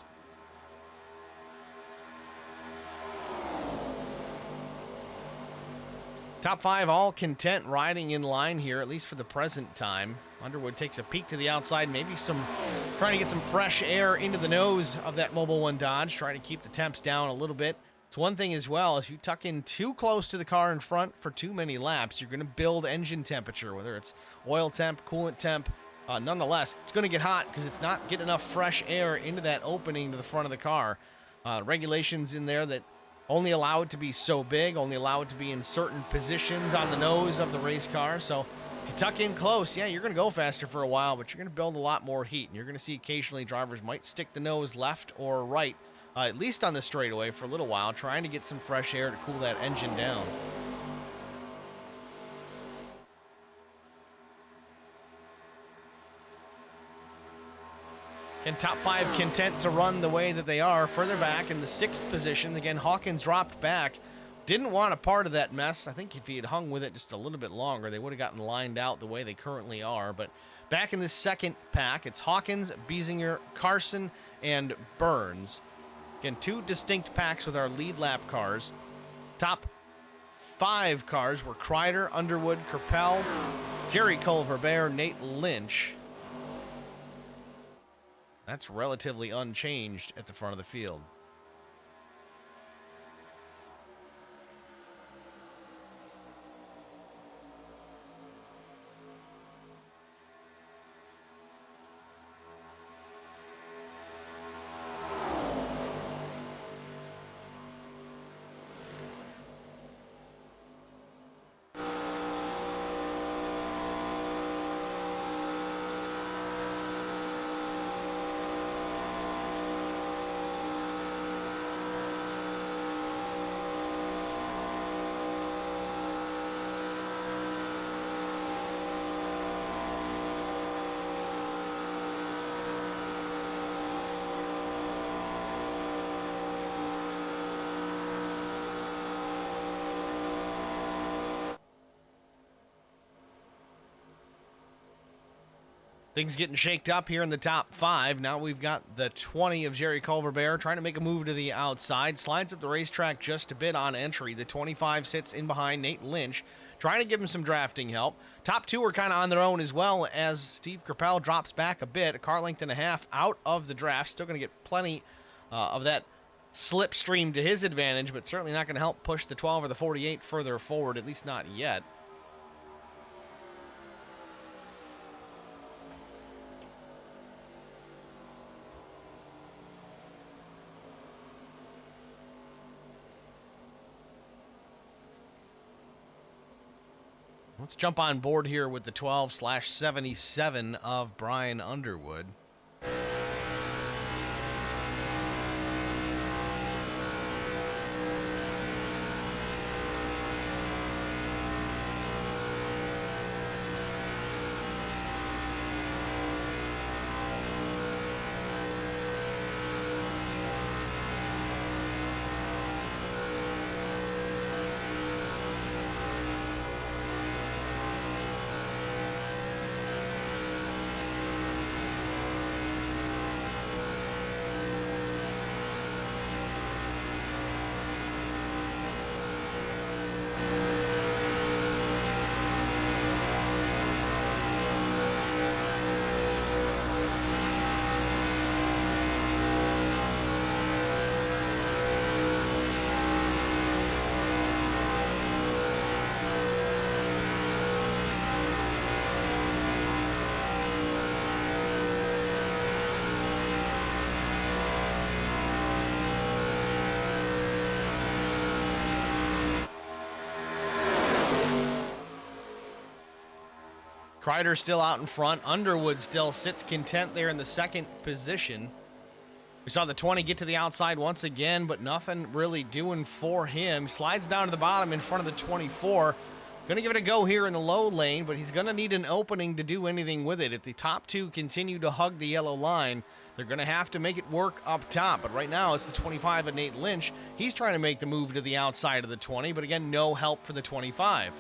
Top 5 all content riding in line here, at least for the present time. Underwood takes a peek to the outside, maybe trying to get some fresh air into the nose of that Mobil 1 Dodge, trying to keep the temps down a little bit. It's one thing as well, if you tuck in too close to the car in front for too many laps, you're going to build engine temperature, whether it's oil temp, coolant temp. Nonetheless, it's going to get hot because it's not getting enough fresh air into that opening to the front of the car. Regulations in there that only allow it to be so big, only allow it to be in certain positions on the nose of the race car. So if you tuck in close, yeah, you're going to go faster for a while, but you're going to build a lot more heat. And you're going to see occasionally drivers might stick the nose left or right, at least on the straightaway for a little while, trying to get some fresh air to cool that engine down. And top 5 content to run the way that they are. Further back in the 6th position, again, Hawkins dropped back. Didn't want a part of that mess. I think if he had hung with it just a little bit longer, they would have gotten lined out the way they currently are. But back in the second pack, it's Hawkins, Biesinger, Carson, and Burns. Again, 2 distinct packs with our lead lap cars. Top 5 cars were Kreider, Underwood, Kerpel, Jerry Culverbear, Nate Lynch. That's relatively unchanged at the front of the field. Things getting shaked up here in the top 5. Now we've got the 20 of Jerry Culverbear trying to make a move to the outside. Slides up the racetrack just a bit on entry. The 25 sits in behind Nate Lynch, trying to give him some drafting help. Top 2 are kind of on their own as well as Steve Kerpel drops back a bit. A car length and a half out of the draft. Still going to get plenty of that slipstream to his advantage, but certainly not going to help push the 12 or the 48 further forward, at least not yet. Let's jump on board here with the 12/77 of Brian Underwood. Kreider still out in front. Underwood still sits content there in the second position. We saw the 20 get to the outside once again, but nothing really doing for him. Slides down to the bottom in front of the 24. Going to give it a go here in the low lane, but he's going to need an opening to do anything with it. If the top two continue to hug the yellow line, they're going to have to make it work up top. But right now, it's the 25 and Nate Lynch. He's trying to make the move to the outside of the 20, but again, no help for the 25.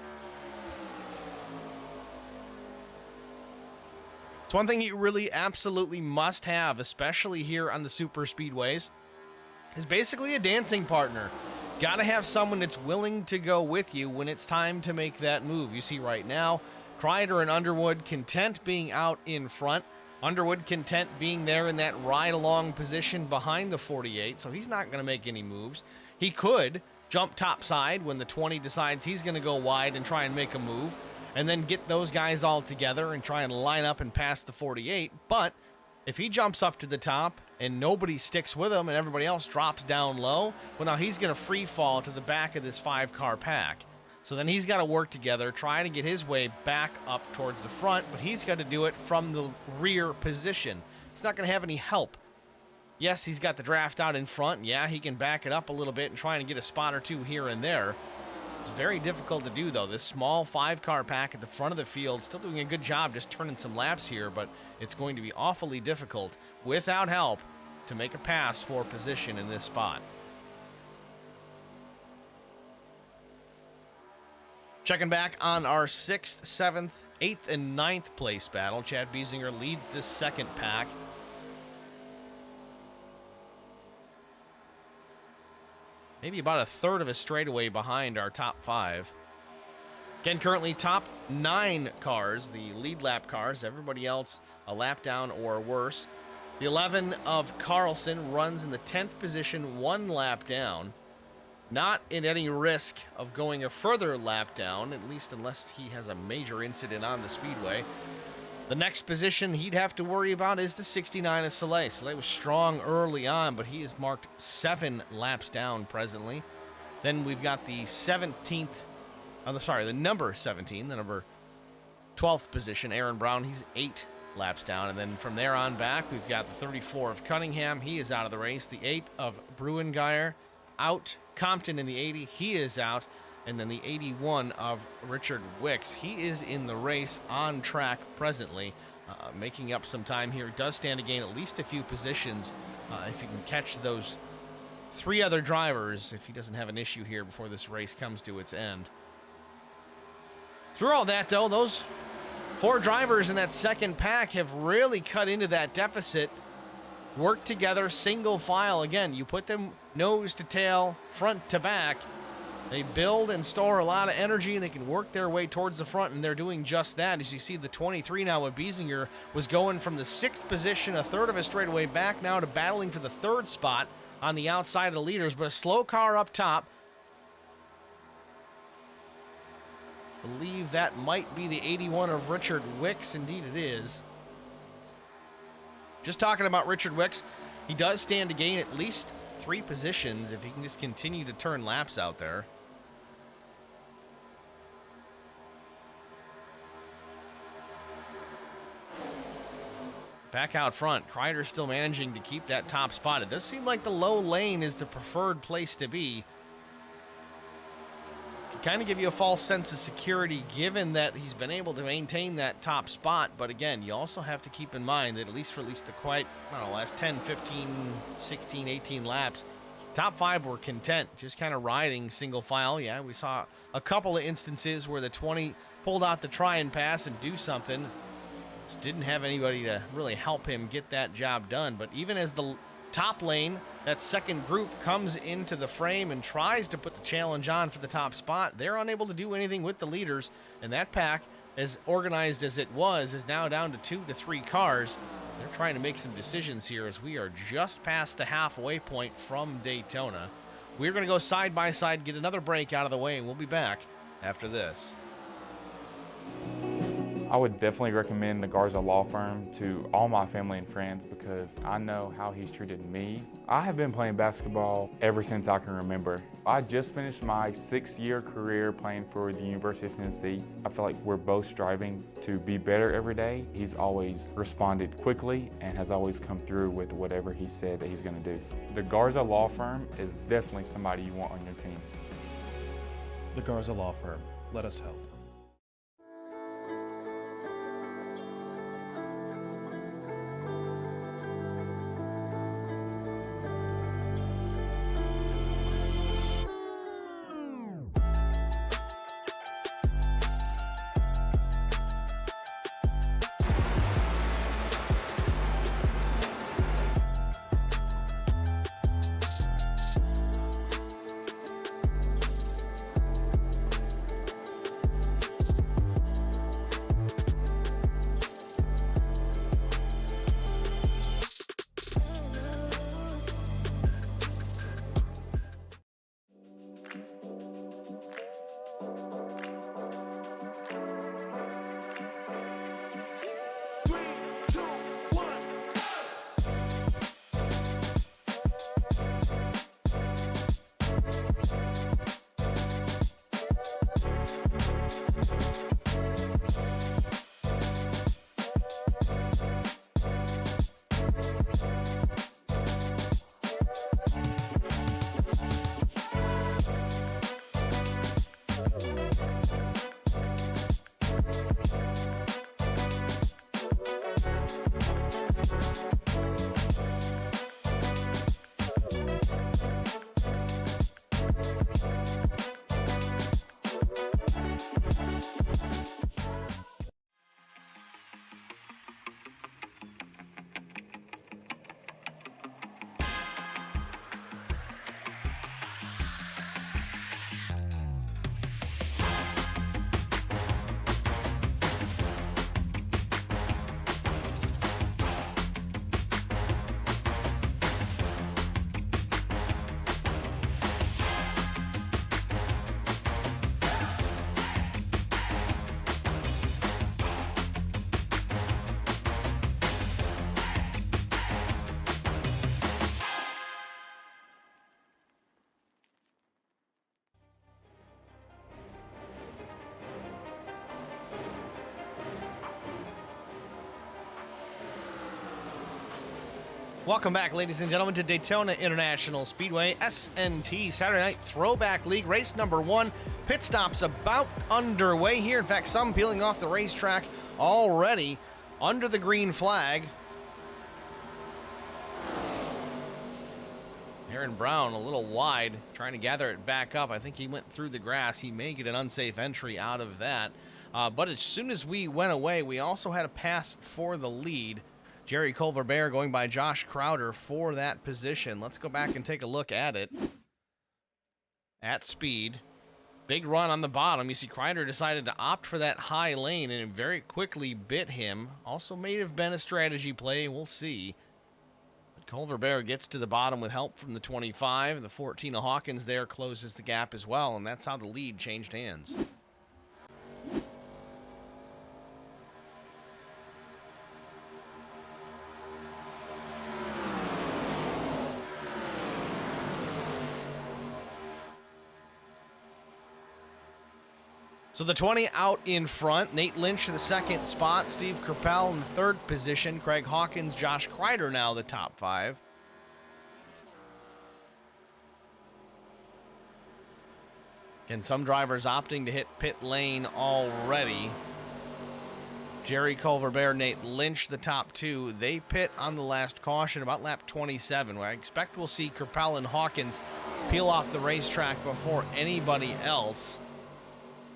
It's one thing you really absolutely must have, especially here on the super speedways, is basically a dancing partner. Got to have someone that's willing to go with you when it's time to make that move. You see right now, Kreider and Underwood content being out in front. Underwood content being there in that ride-along position behind the 48, so he's not going to make any moves. He could jump topside when the 20 decides he's going to go wide and try and make a move, and then get those guys all together and try and line up and pass the 48. But if he jumps up to the top and nobody sticks with him and everybody else drops down low, well, now he's going to free fall to the back of this 5-car pack. So then he's got to work together, try to get his way back up towards the front, but he's got to do it from the rear position. He's not going to have any help. Yes, he's got the draft out in front. Yeah, he can back it up a little bit and try and get a spot or two here and there. It's very difficult to do, though. This small 5-car pack at the front of the field still doing a good job just turning some laps here, but it's going to be awfully difficult without help to make a pass for position in this spot. Checking back on our 6th, 7th, 8th, and 9th place battle. Chad Biesinger leads this second pack. Maybe about a third of a straightaway behind our top 5. Again, currently top 9 cars, the lead lap cars. Everybody else a lap down or worse. The 11 of Carlson runs in the 10th position, 1 lap down. Not in any risk of going a further lap down, at least unless he has a major incident on the speedway. The next position he'd have to worry about is the 69 of Soleil. Soleil was strong early on, but he is marked 7 laps down presently. Then we've got the 17th, the number 17, the number 12th position, Aaron Brown. He's 8 laps down. And then from there on back, we've got the 34 of Cunningham. He is out of the race. The 8 of Bruengeyer out. Compton in the 80, he is out. And then the 81 of Richard Wicks. He is in the race on track presently, making up some time here. Does stand to gain at least a few positions if he can catch those 3 other drivers, if he doesn't have an issue here before this race comes to its end. Through all that, though, those 4 drivers in that second pack have really cut into that deficit. Work together, single file. Again, you put them nose to tail, front to back. They build and store a lot of energy, and they can work their way towards the front, and they're doing just that. As you see, the 23 now with Biesinger was going from the 6th position, a third of a straightaway back now to battling for the 3rd spot on the outside of the leaders, but a slow car up top. I believe that might be the 81 of Richard Wicks. Indeed it is. Just talking about Richard Wicks, he does stand to gain at least 3 positions if he can just continue to turn laps out there. Back out front, Kreider still managing to keep that top spot. It does seem like the low lane is the preferred place to be. Can kind of give you a false sense of security given that he's been able to maintain that top spot. But again, you also have to keep in mind that at least for the last 10, 15, 16, 18 laps, top 5 were content, just kind of riding single file. Yeah, we saw a couple of instances where the 20 pulled out to try and pass and do something. Just didn't have anybody to really help him get that job done. But even as the top lane, that second group comes into the frame and tries to put the challenge on for the top spot, they're unable to do anything with the leaders. And that pack, as organized as it was, is now down to 2 to 3 cars. They're trying to make some decisions here as we are just past the halfway point from Daytona. We're going to go side by side, get another break out of the way, and we'll be back after this. I would definitely recommend the Garza Law Firm to all my family and friends because I know how he's treated me. I have been playing basketball ever since I can remember. I just finished my 6-year career playing for the University of Tennessee. I feel like we're both striving to be better every day. He's always responded quickly and has always come through with whatever he said that he's going to do. The Garza Law Firm is definitely somebody you want on your team. The Garza Law Firm. Let us help. Welcome back, ladies and gentlemen, to Daytona International Speedway SNT Saturday Night Throwback League. Race number 1. Pit stops about underway here. In fact, some peeling off the racetrack already under the green flag. Aaron Brown a little wide, trying to gather it back up. I think he went through the grass. He may get an unsafe entry out of that. But as soon as we went away, we also had a pass for the lead. Jerry Culver-Bear going by Josh Crowder for that position. Let's go back and take a look at it. At speed. Big run on the bottom. You see Crowder decided to opt for that high lane, and it very quickly bit him. Also may have been a strategy play. We'll see. But Culver-Bear gets to the bottom with help from the 25. The 14 of Hawkins there closes the gap as well, and that's how the lead changed hands. So the 20 out in front. Nate Lynch the second spot. Steve Kerpel in the third position. Craig Hawkins, Josh Crowder now the top 5. And some drivers opting to hit pit lane already. Jerry Culver-Bear, Nate Lynch the top 2. They pit on the last caution about lap 27, where I expect we'll see Kerpel and Hawkins peel off the racetrack before anybody else.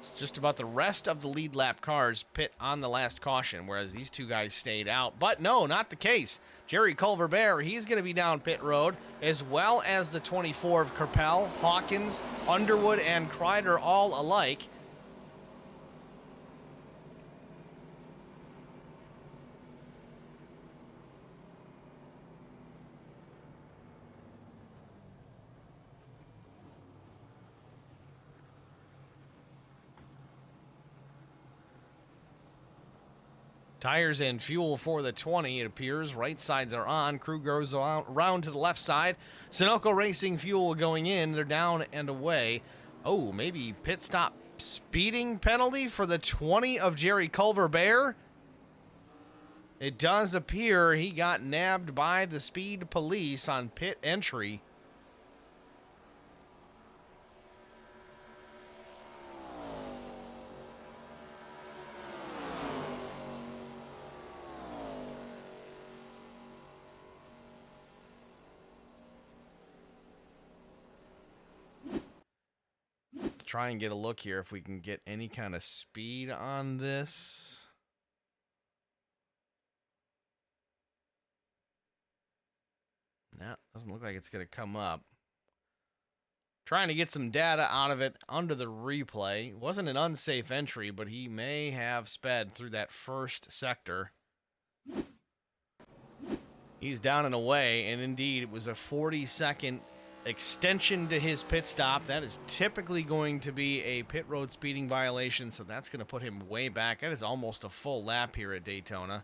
It's just about the rest of the lead lap cars pit on the last caution, whereas these two guys stayed out. But no, not the case. Jerry Culver-Bear, he's going to be down pit road, as well as the 24 of Kerpel, Hawkins, Underwood, and Crowder all alike. Tires and fuel for the 20, it appears. Right sides are on. Crew goes around to the left side. Sunoco Racing fuel going in. They're down and away. Oh, maybe pit stop speeding penalty for the 20 of Jerry Culver-Bear. It does appear he got nabbed by the speed police on pit entry. Let's try and get a look here if we can get any kind of speed on this. No, doesn't look like it's going to come up. Trying to get some data out of it under the replay. It wasn't an unsafe entry, but he may have sped through that first sector. He's down and away, and indeed, it was a 40-second extension to his pit stop. That is typically going to be a pit road speeding violation, so that's going to put him way back. That is almost a full lap here at Daytona.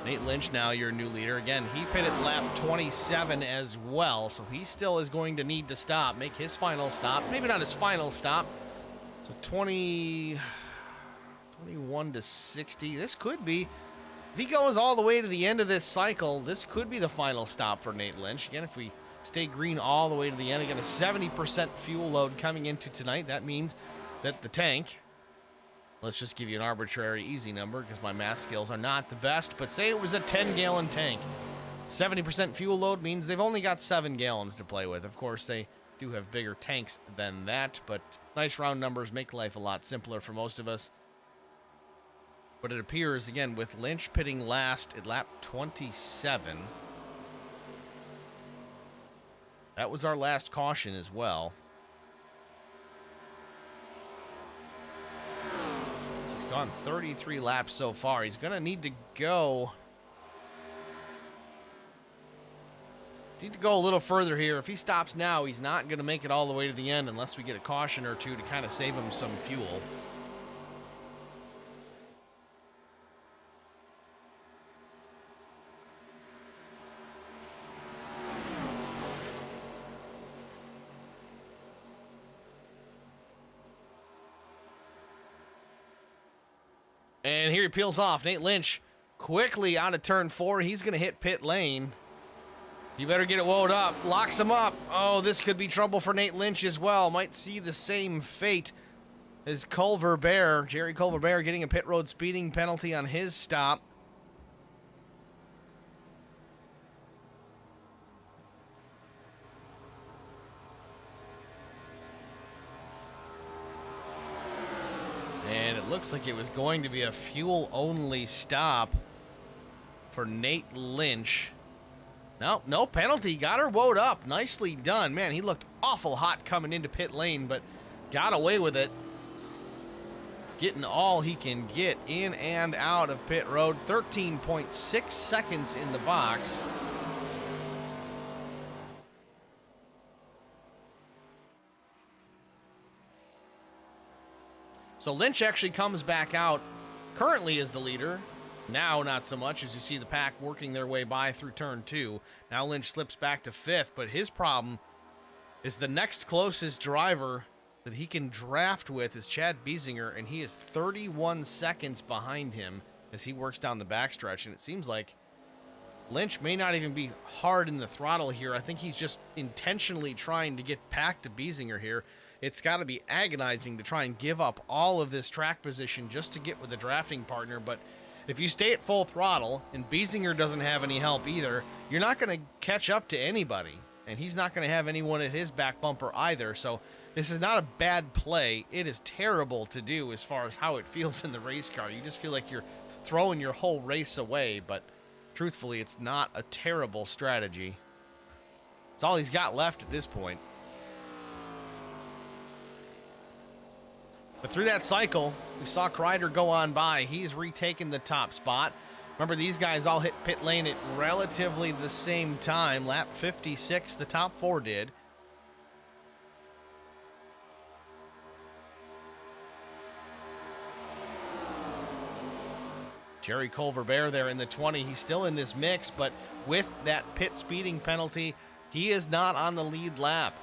Nate Lynch now your new leader. Again, he pitted lap 27 as well, so he still is going to need to stop, make his final stop. Maybe not his final stop. So 21 to 60. This could be, if he goes all the way to the end of this cycle, this could be the final stop for Nate Lynch. Again, if we stay green all the way to the end, again, a 70% fuel load coming into tonight. That means that the tank, let's just give you an arbitrary easy number because my math skills are not the best, but say it was a 10-gallon tank. 70% fuel load means they've only got 7 gallons to play with. Of course, they do have bigger tanks than that, but nice round numbers make life a lot simpler for most of us. But it appears, again, with Lynch pitting last at lap 27. That was our last caution as well. Gone 33 laps so far. He's going to need to go. Need to go a little further here. If he stops now, he's not going to make it all the way to the end unless we get a caution or two to kind of save him some fuel. And here he peels off. Nate Lynch quickly out of turn 4. He's going to hit pit lane. You better get it woed up. Locks him up. Oh, this could be trouble for Nate Lynch as well. Might see the same fate as Culver-Bear. Jerry Culver-Bear getting a pit road speeding penalty on his stop. And it looks like it was going to be a fuel-only stop for Nate Lynch. No, no penalty. Got her woed up. Nicely done. Man, he looked awful hot coming into pit lane, but got away with it. Getting all he can get in and out of pit road. 13.6 seconds in the box. So Lynch actually comes back out, currently as the leader. Now, not so much, as you see the pack working their way by through turn 2. Now Lynch slips back to 5th, but his problem is the next closest driver that he can draft with is Chad Biesinger, and he is 31 seconds behind him as he works down the backstretch. And it seems like Lynch may not even be hard in the throttle here. I think he's just intentionally trying to get back to Biesinger here. It's got to be agonizing to try and give up all of this track position just to get with a drafting partner. But if you stay at full throttle and Biesinger doesn't have any help either, you're not going to catch up to anybody. And he's not going to have anyone at his back bumper either. So this is not a bad play. It is terrible to do as far as how it feels in the race car. You just feel like you're throwing your whole race away. But truthfully, it's not a terrible strategy. It's all he's got left at this point. But through that cycle, we saw Kreider go on by. He's retaken the top spot. Remember, these guys all hit pit lane at relatively the same time. Lap 56, the top 4 did. Jerry Culver-Bear there in the 20. He's still in this mix, but with that pit speeding penalty, he is not on the lead lap.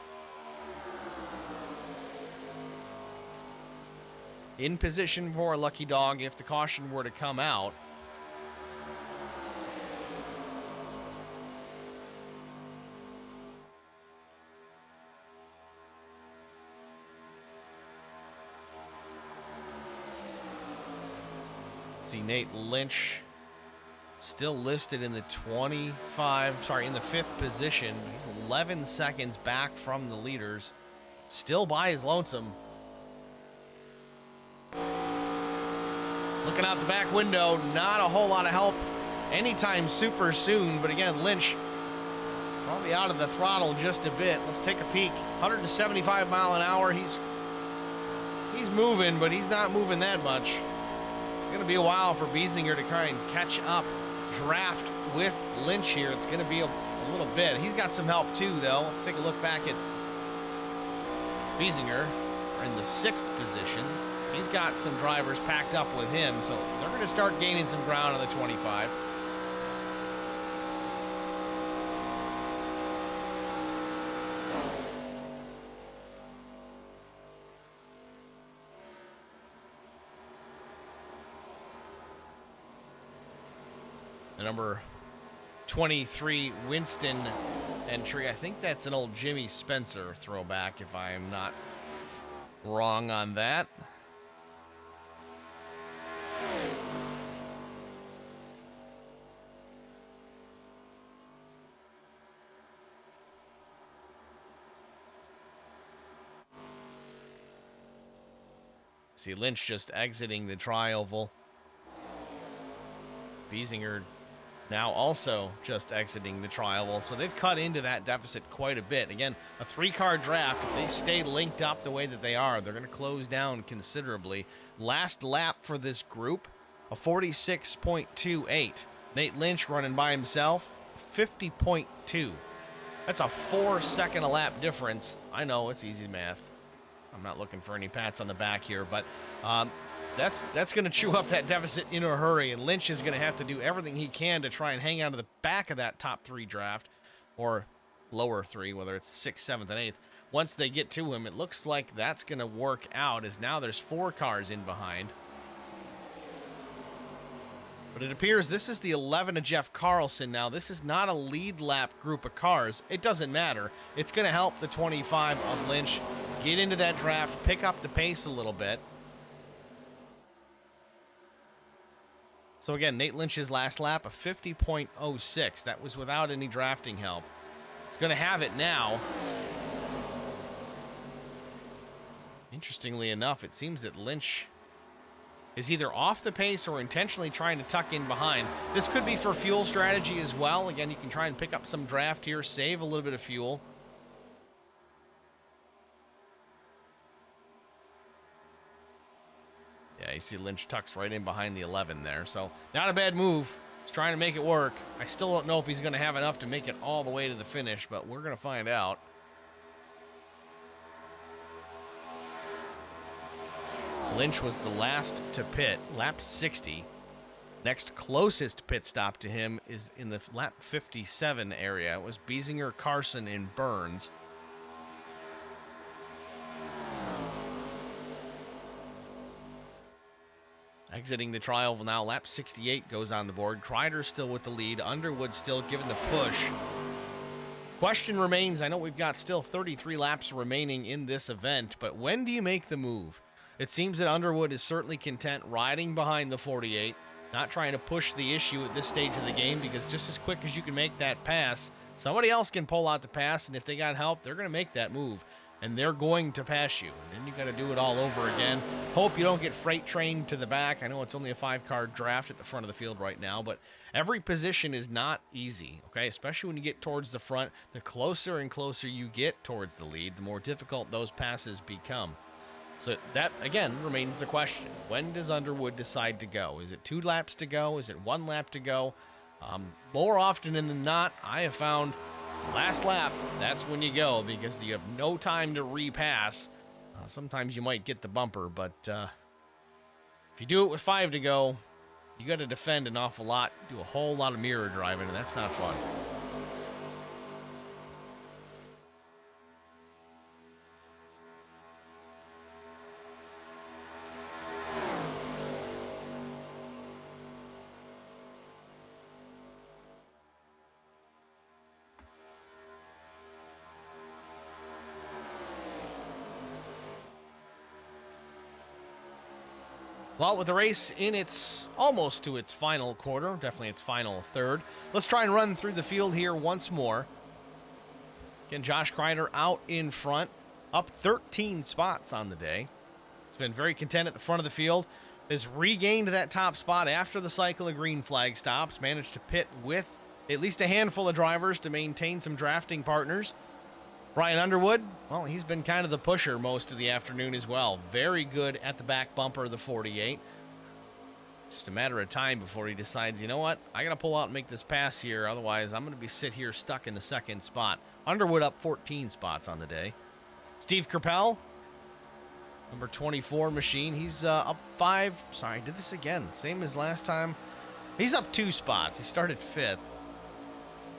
In position for a lucky dog if the caution were to come out. See Nate Lynch still listed in the in the 5th position. He's 11 seconds back from the leaders. Still by his lonesome. Looking out the back window, not a whole lot of help anytime super soon. But again, Lynch probably out of the throttle just a bit. Let's take a peek. 175 mile an hour. He's moving, but he's not moving that much. It's going to be a while for Biesinger to try and catch up, draft with Lynch here. It's going to be a little bit. He's got some help too, though. Let's take a look back at Biesinger in the 6th position. He's got some drivers packed up with him, so they're going to start gaining some ground on the 25. The number 23 Winston entry, I think that's an old Jimmy Spencer throwback, if I am not wrong on that. See Lynch just exiting the tri-oval. Biesinger now also just exiting the tri-oval. So they've cut into that deficit quite a bit. Again, a 3-car draft. If they stay linked up the way that they are, they're going to close down considerably. Last lap for this group, a 46.28. Nate Lynch running by himself, 50.2. That's a 4-second a lap difference. I know, it's easy math. I'm not looking for any pats on the back here, but that's going to chew up that deficit in a hurry, and Lynch is going to have to do everything he can to try and hang out of the back of that top 3 draft, or lower 3, whether it's 6th, 7th, and 8th. Once they get to him, it looks like that's going to work out, as now there's 4 cars in behind. But it appears this is the 11 of Jeff Carlson now. This is not a lead lap group of cars. It doesn't matter. It's going to help the 25 of Lynch get into that draft, pick up the pace a little bit. So again, Nate Lynch's last lap, a 50.06. That was without any drafting help. He's going to have it now. Interestingly enough, it seems that Lynch is either off the pace or intentionally trying to tuck in behind. This could be for fuel strategy as well. Again, you can try and pick up some draft here, save a little bit of fuel. Yeah, you see Lynch tucks right in behind the 11 there. So not a bad move. He's trying to make it work. I still don't know if he's going to have enough to make it all the way to the finish, but we're going to find out. Lynch was the last to pit, lap 60. Next closest pit stop to him is in the lap 57 area. It was Biesinger, Carson, and Burns. Exiting the trial now, lap 68 goes on the board. Kreider still with the lead. Underwood still giving the push. Question remains, I know we've got still 33 laps remaining in this event, but when do you make the move? It seems that Underwood is certainly content riding behind the 48, not trying to push the issue at this stage of the game, because just as quick as you can make that pass, somebody else can pull out the pass, and if they got help, they're going to make that move. And they're going to pass you. And then you got to do it all over again. Hope you don't get freight trained to the back. I know it's only a 5-car draft at the front of the field right now, but every position is not easy, okay? Especially when you get towards the front. The closer and closer you get towards the lead, the more difficult those passes become. So that, again, remains the question. When does Underwood decide to go? Is it 2 laps to go? Is it 1 lap to go? More often than not, I have found last lap, that's when you go, because you have no time to repass. Sometimes you might get the bumper, but if you do it with 5 to go, You got to defend an awful lot, do a whole lot of mirror driving, and that's not fun. Well, with the race in its almost to its final quarter, definitely its final third, let's try and run through the field here once more. Again, Josh Kreider out in front, up 13 spots on the day. He's been very content at the front of the field. Has regained that top spot after the cycle of green flag stops. Managed to pit with at least a handful of drivers to maintain some drafting partners. Brian Underwood, well, he's been kind of the pusher most of the afternoon as well. Very good at the back bumper of the 48. Just a matter of time before he decides, you know what, I got to pull out and make this pass here. Otherwise, I'm going to be sit here stuck in the second spot. Underwood up 14 spots on the day. Steve Kerpel, number 24 machine. He's up 5. Sorry, I did this again. Same as last time. He's up 2 spots. He started 5th.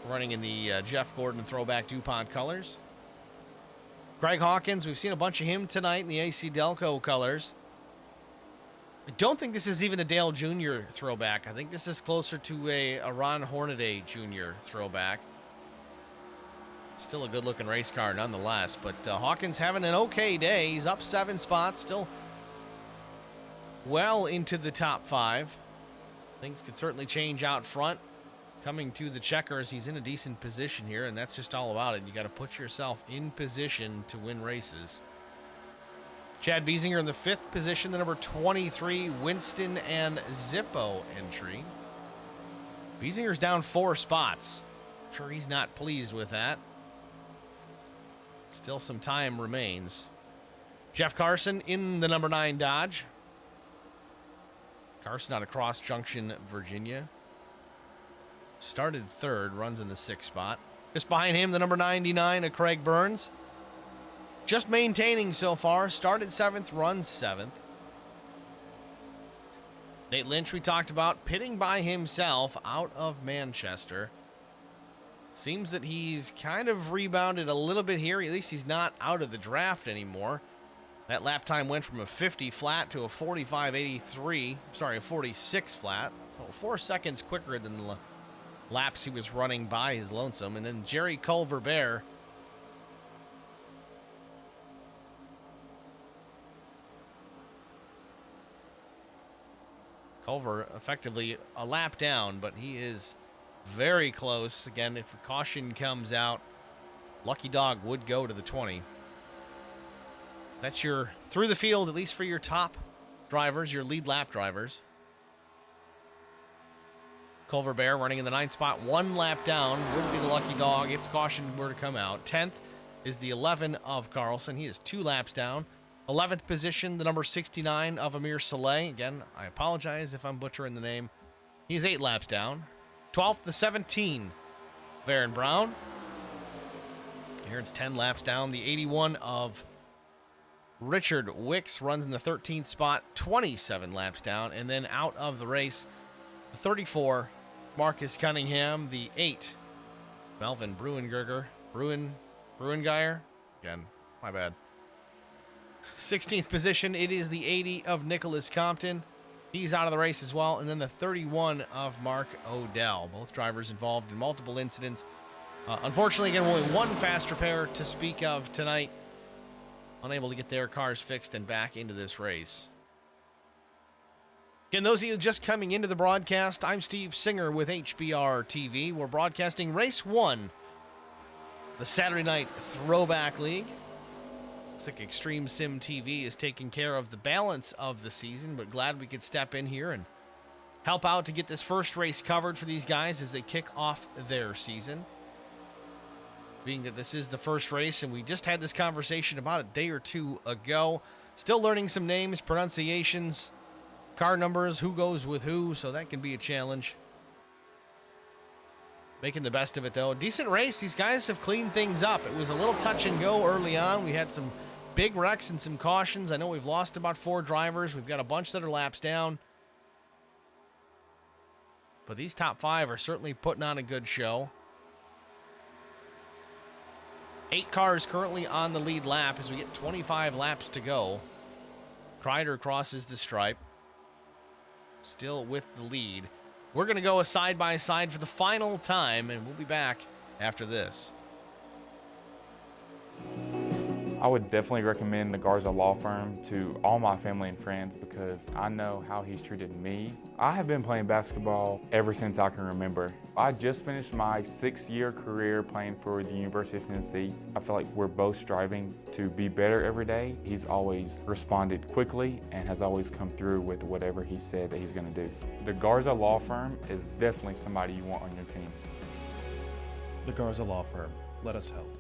Running in the Jeff Gordon Throwback DuPont colors. Greg Hawkins, we've seen a bunch of him tonight in the AC Delco colors. I don't think this is even a Dale Jr. throwback. I think this is closer to a Ron Hornaday Jr. throwback. Still a good-looking race car nonetheless, but Hawkins having an okay day. He's up 7 spots, still well into the top 5. Things could certainly change out front. Coming to the checkers, he's in a decent position here, and that's just all about it. You got to put yourself in position to win races. Chad Biesinger in the 5th position, the number 23 Winston and Zippo entry. Biesinger's down 4 spots. I'm sure he's not pleased with that. Still some time remains. Jeff Carson in the number 9 Dodge. Carson out of Cross Junction, Virginia. Started 3rd, runs in the 6th spot. Just behind him, the number 99 of Craig Burns. Just maintaining so far. Started 7th, runs 7th. Nate Lynch, we talked about, pitting by himself out of Manchester. Seems that he's kind of rebounded a little bit here. At least he's not out of the draft anymore. That lap time went from a 50 flat to a 45.83. Sorry, a 46 flat. So 4 seconds quicker than the laps he was running by his lonesome. And then Jerry Culver-Bear. Culver effectively a lap down, but he is very close. Again, if a caution comes out, Lucky Dog would go to the 20. That's your through the field, at least for your top drivers, your lead lap drivers. Culver Bear running in the 9th spot, 1 lap down, would be the Lucky Dog if the caution were to come out. 10th is the 11 of Carlson. He is 2 laps down. 11th position, the number 69 of Amir Saleh. Again, I apologize if I'm butchering the name. He's 8 laps down. 12th, the 17, Baron Brown. Here it's 10 laps down. The 81 of Richard Wicks runs in the 13th spot, 27 laps down. And then out of the race, the 34, Marcus Cunningham. The 8, Melvin Bruengerger. Bruengeyer? Again, my bad. 16th position, it is the 80 of Nicholas Compton. He's out of the race as well. And then the 31 of Mark Odell. Both drivers involved in multiple incidents. Unfortunately, again, only 1 fast repair to speak of tonight. Unable to get their cars fixed and back into this race. Again, those of you just coming into the broadcast, I'm Steve Singer with HBR TV. We're broadcasting Race 1, the Saturday Night Throwback League. Looks like Extreme Sim TV is taking care of the balance of the season, but glad we could step in here and help out to get this first race covered for these guys as they kick off their season. Being that this is the first race, and we just had this conversation about a day or 2 ago. Still learning some names, pronunciations, car numbers, who goes with who, so that can be a challenge. Making the best of it, though. Decent race. These guys have cleaned things up. It was a little touch and go early on. We had some big wrecks and some cautions. I know we've lost about 4 drivers. We've got a bunch that are laps down. But these top 5 are certainly putting on a good show. 8 cars currently on the lead lap as we get 25 laps to go. Kreider crosses the stripe. Still with the lead. We're going to go a side-by-side for the final time, and we'll be back after this. I would definitely recommend the Garza Law Firm to all my family and friends because I know how he's treated me. I have been playing basketball ever since I can remember. I just finished my 6-year career playing for the University of Tennessee. I feel like we're both striving to be better every day. He's always responded quickly and has always come through with whatever he said that he's going to do. The Garza Law Firm is definitely somebody you want on your team. The Garza Law Firm. Let us help.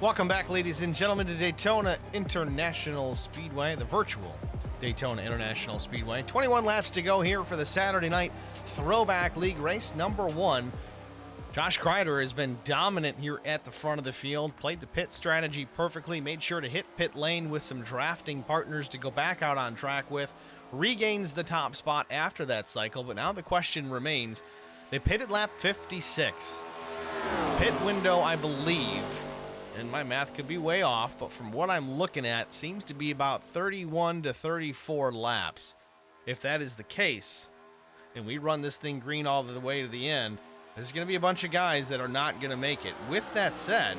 Welcome back, ladies and gentlemen, to Daytona International Speedway, the virtual Daytona International Speedway. 21 laps to go here for the Saturday night Throwback League race number 1. Josh Kreider has been dominant here at the front of the field, played the pit strategy perfectly, made sure to hit pit lane with some drafting partners to go back out on track with, regains the top spot after that cycle, but now the question remains, they pitted lap 56. Pit window, I believe, and my math could be way off, but from what I'm looking at, seems to be about 31 to 34 laps. If that is the case, and we run this thing green all the way to the end, there's going to be a bunch of guys that are not going to make it. With that said,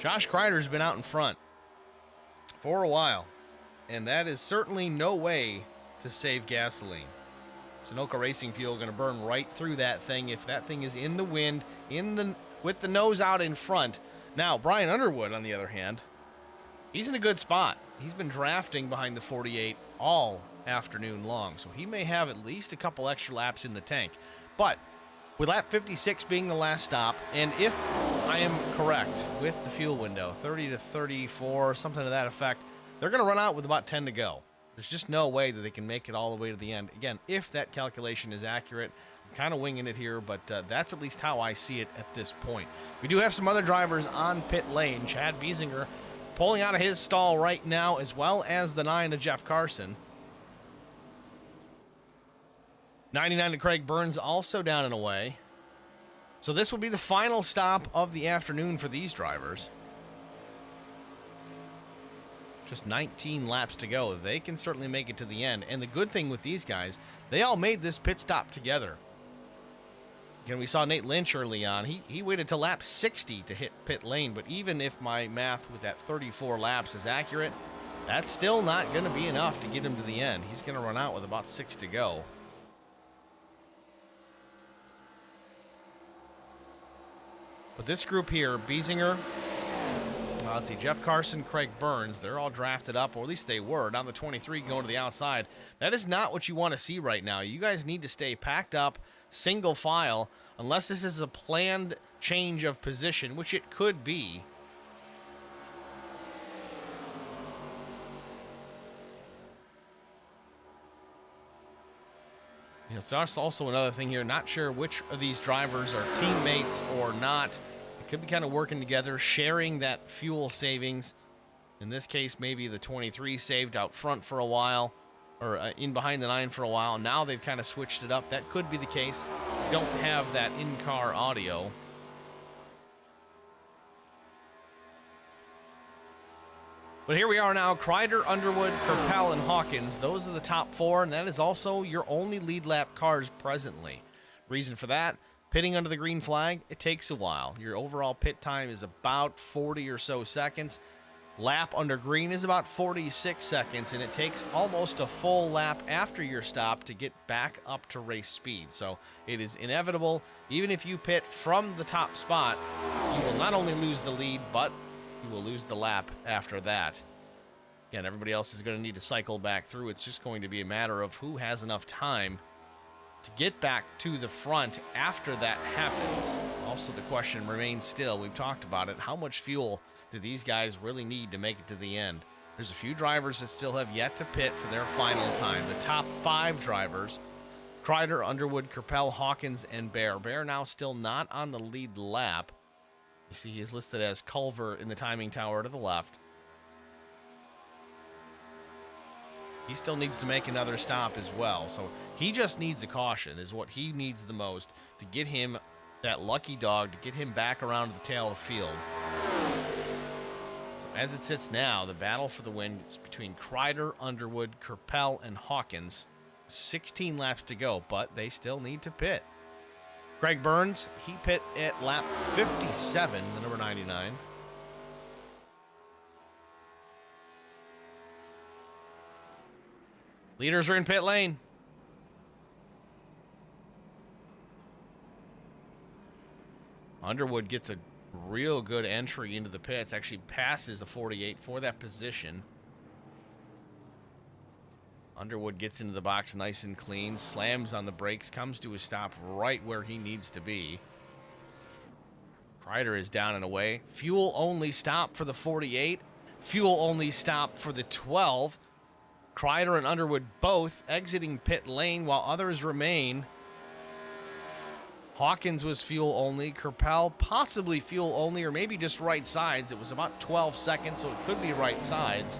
Josh Kreider's been out in front for a while, and that is certainly no way to save gasoline. Sunoco Racing Fuel going to burn right through that thing if that thing is in the wind, with the nose out in front. Now, Brian Underwood, on the other hand, he's in a good spot. He's been drafting behind the 48 all afternoon long, so he may have at least a couple extra laps in the tank. But with lap 56 being the last stop, and if I am correct with the fuel window, 30 to 34, something to that effect, they're going to run out with about 10 to go. There's just no way that they can make it all the way to the end. Again, if that calculation is accurate, I'm kind of winging it here, but that's at least how I see it at this point. We do have some other drivers on pit lane. Chad Biesinger pulling out of his stall right now, as well as the 9 to Jeff Carson. 99 to Craig Burns also down and away. So this will be the final stop of the afternoon for these drivers. Just 19 laps to go. They can certainly make it to the end. And the good thing with these guys, they all made this pit stop together. Again, we saw Nate Lynch early on. He waited till lap 60 to hit pit lane. But even if my math with that 34 laps is accurate, that's still not going to be enough to get him to the end. He's going to run out with about 6 to go. But this group here, Biesinger, let's see, Jeff Carson, Craig Burns, they're all drafted up, or at least they were, down the 23 going to the outside. That is not what you want to see right now. You guys need to stay packed up, single file, unless this is a planned change of position, which it could be. You know, so that's also another thing here. Not sure which of these drivers are teammates or not. It could be kind of working together, sharing that fuel savings. In this case, maybe the 23 saved out front for a while, or in behind the 9 for a while. Now they've kind of switched it up. That could be the case. Don't have that in-car audio. But here we are now, Kreider, Underwood, Kerpel, and Hawkins. Those are the top 4, and that is also your only lead lap cars presently. Reason for that, pitting under the green flag, it takes a while. Your overall pit time is about 40 or so seconds. Lap under green is about 46 seconds, and it takes almost a full lap after your stop to get back up to race speed. So it is inevitable, even if you pit from the top spot, you will not only lose the lead, but you will lose the lap after that. Again, everybody else is going to need to cycle back through. It's just going to be a matter of who has enough time to get back to the front after that happens. Also, the question remains still. We've talked about it. How much fuel do these guys really need to make it to the end? There's a few drivers that still have yet to pit for their final time. The top 5 drivers, Kreider, Underwood, Kerpel, Hawkins, and Bear. Bear now still not on the lead lap. You see he is listed as Culver in the timing tower to the left. He still needs to make another stop as well. So he just needs a caution is what he needs the most to get him that lucky dog, to get him back around the tail of the field. So as it sits now, the battle for the win is between Kreider, Underwood, Kerpel, and Hawkins. 16 laps to go, but they still need to pit. Greg Burns, he pit at lap 57, the number 99. Leaders are in pit lane. Underwood gets a real good entry into the pits, actually passes the 48 for that position. Underwood gets into the box nice and clean, slams on the brakes, comes to a stop right where he needs to be. Kreider is down and away. Fuel only stop for the 48. Fuel only stop for the 12. Kreider and Underwood both exiting pit lane while others remain. Hawkins was fuel only. Kerpel possibly fuel only, or maybe just right sides. It was about 12 seconds, so it could be right sides.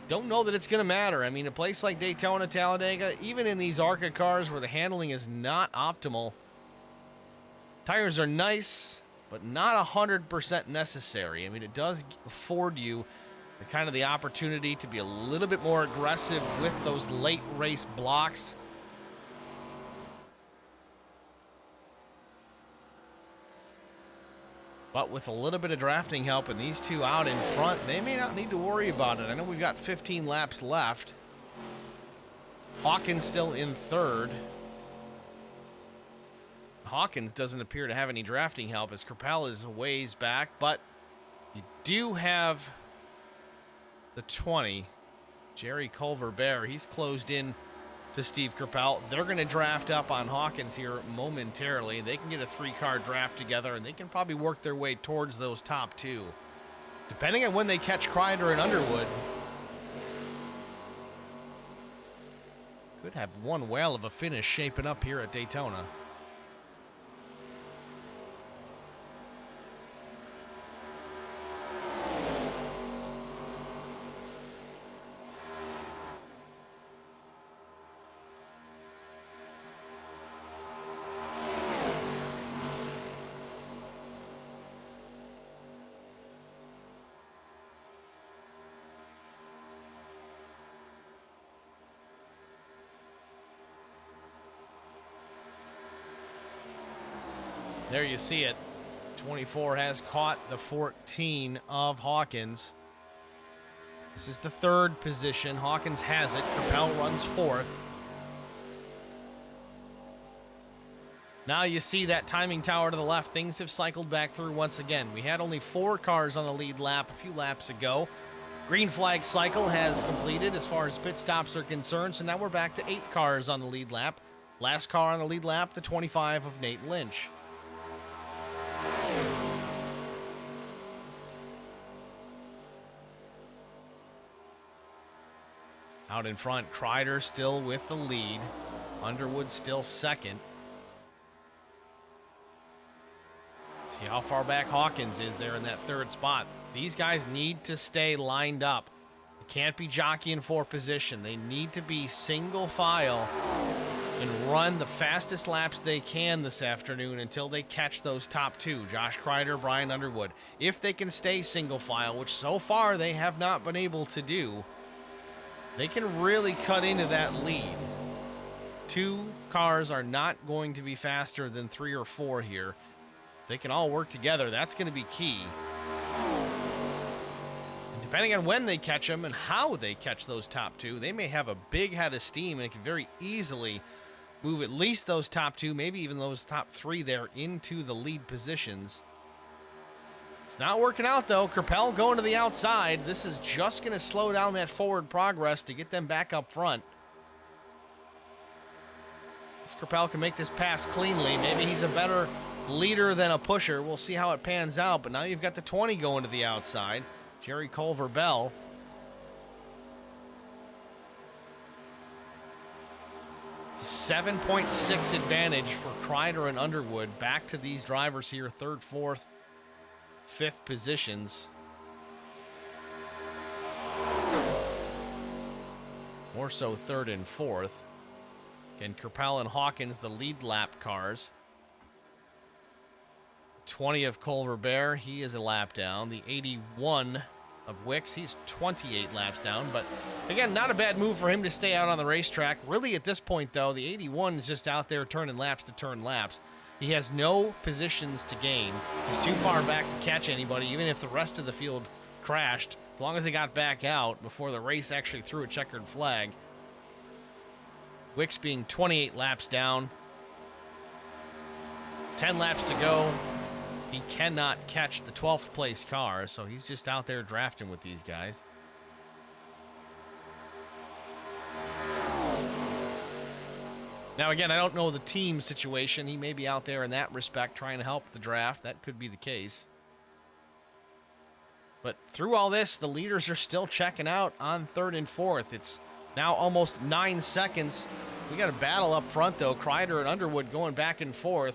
Don't know that it's going to matter. I mean, a place like Daytona, Talladega, even in these ARCA cars where the handling is not optimal, tires are nice, but not 100% necessary. I mean, it does afford you the opportunity to be a little bit more aggressive with those late race blocks. But with a little bit of drafting help and these two out in front, they may not need to worry about it. I know we've got 15 laps left. Hawkins still in third. Hawkins doesn't appear to have any drafting help as Kerpel is a ways back, but you do have the 20. Jerry Culver Bear, he's closed in to Steve Kerpel. They're going to draft up on Hawkins here momentarily. They can get a 3-car draft together, and they can probably work their way towards those top 2. Depending on when they catch Kreider and Underwood, could have one whale of a finish shaping up here at Daytona. There you see it. 24 has caught the 14 of Hawkins. This is the third position. Hawkins has it. Capel runs fourth. Now you see that timing tower to the left. Things have cycled back through once again. We had only 4 cars on the lead lap a few laps ago. Green flag cycle has completed as far as pit stops are concerned, so now we're back to 8 cars on the lead lap. Last car on the lead lap, the 25 of Nate Lynch. Out in front, Kreider still with the lead. Underwood still second. See how far back Hawkins is there in that third spot. These guys need to stay lined up. They can't be jockeying for position. They need to be single file and run the fastest laps they can this afternoon until they catch those top 2, Josh Kreider, Brian Underwood. If they can stay single file, which so far they have not been able to do, they can really cut into that lead. 2 cars are not going to be faster than 3 or 4 here. If they can all work together, that's going to be key. And depending on when they catch them and how they catch those top 2, they may have a big head of steam and it can very easily move at least those top 2, maybe even those top 3 there into the lead positions. It's not working out, though. Capel going to the outside. This is just going to slow down that forward progress to get them back up front. This Capel can make this pass cleanly. Maybe he's a better leader than a pusher. We'll see how it pans out. But now you've got the 20 going to the outside. Jerry Culver-Bell. It's a 7.6 advantage for Kreider and Underwood. Back to these drivers here, 3rd, 4th, 5th positions. More so 3rd and 4th. Again, Capel and Hawkins, the lead lap cars. 20 of Culver-Bear, he is a lap down. The 81 of Wicks, he's 28 laps down. But again, not a bad move for him to stay out on the racetrack. Really, at this point, though, the 81 is just out there turning laps to turn laps. He has no positions to gain. He's too far back to catch anybody, even if the rest of the field crashed. As long as they got back out before the race actually threw a checkered flag. Wicks being 28 laps down. 10 laps to go. He cannot catch the 12th place car, so he's just out there drafting with these guys. Now, again, I don't know the team situation. He may be out there in that respect trying to help the draft. That could be the case. But through all this, the leaders are still checking out on 3rd and 4th. It's now almost 9 seconds. We got a battle up front, though. Kreider and Underwood going back and forth.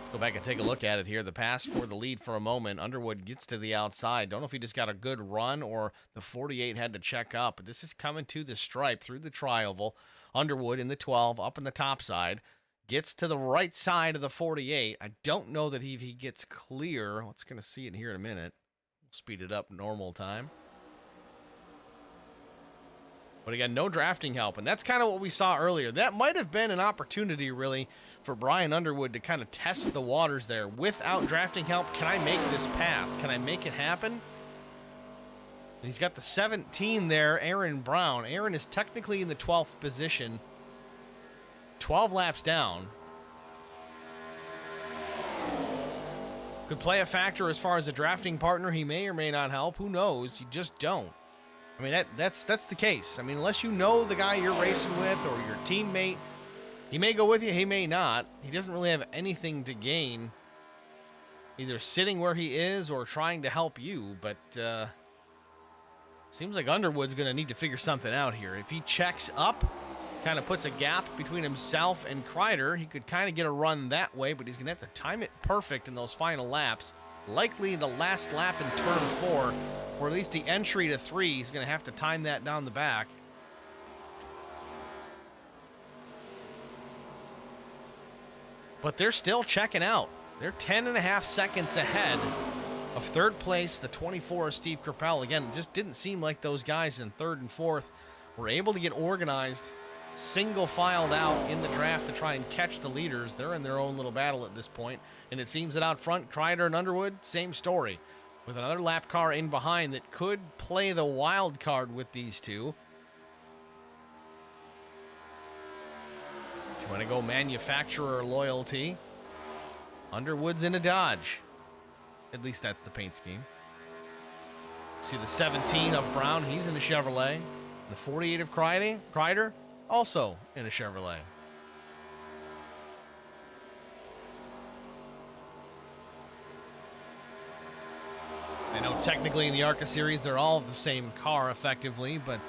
Let's go back and take a look at it here. The pass for the lead for a moment. Underwood gets to the outside. Don't know if he just got a good run or the 48 had to check up. But this is coming to the stripe through the tri-oval. Underwood in the 12 up in the top side. Gets to the right side of the 48. I don't know that he gets clear. Let's going to see it here in a minute. We'll speed it up normal time. But again, no drafting help. And that's kind of what we saw earlier. That might have been an opportunity, really, for Brian Underwood to kind of test the waters there. Without drafting help, can I make this pass? Can I make it happen? And he's got the 17 there, Aaron Brown. Aaron is technically in the 12th position. 12 laps down. Could play a factor as far as a drafting partner. He may or may not help. Who knows? You just don't. I mean, that's the case. I mean, unless you know the guy you're racing with or your teammate, he may go with you, he may not. He doesn't really have anything to gain, either sitting where he is or trying to help you. But seems like Underwood's going to need to figure something out here. If he checks up, kind of puts a gap between himself and Kreider, he could kind of get a run that way, but he's going to have to time it perfect in those final laps. Likely the last lap in turn 4, or at least the entry to 3. He's going to have to time that down the back. But they're still checking out. They're 10.5 seconds ahead of third place, the 24 of Steve Kerpel. Again, it just didn't seem like those guys in third and fourth were able to get organized, single filed out in the draft to try and catch the leaders. They're in their own little battle at this point. And it seems that out front, Kreider and Underwood, same story, with another lap car in behind that could play the wild card with these two. If you want to go manufacturer loyalty, Underwood's in a Dodge. At least that's the paint scheme. See the 17 of Brown, he's in a Chevrolet. The 48 of Kreider, also in a Chevrolet. I know technically in the ARCA series they're all the same car effectively, but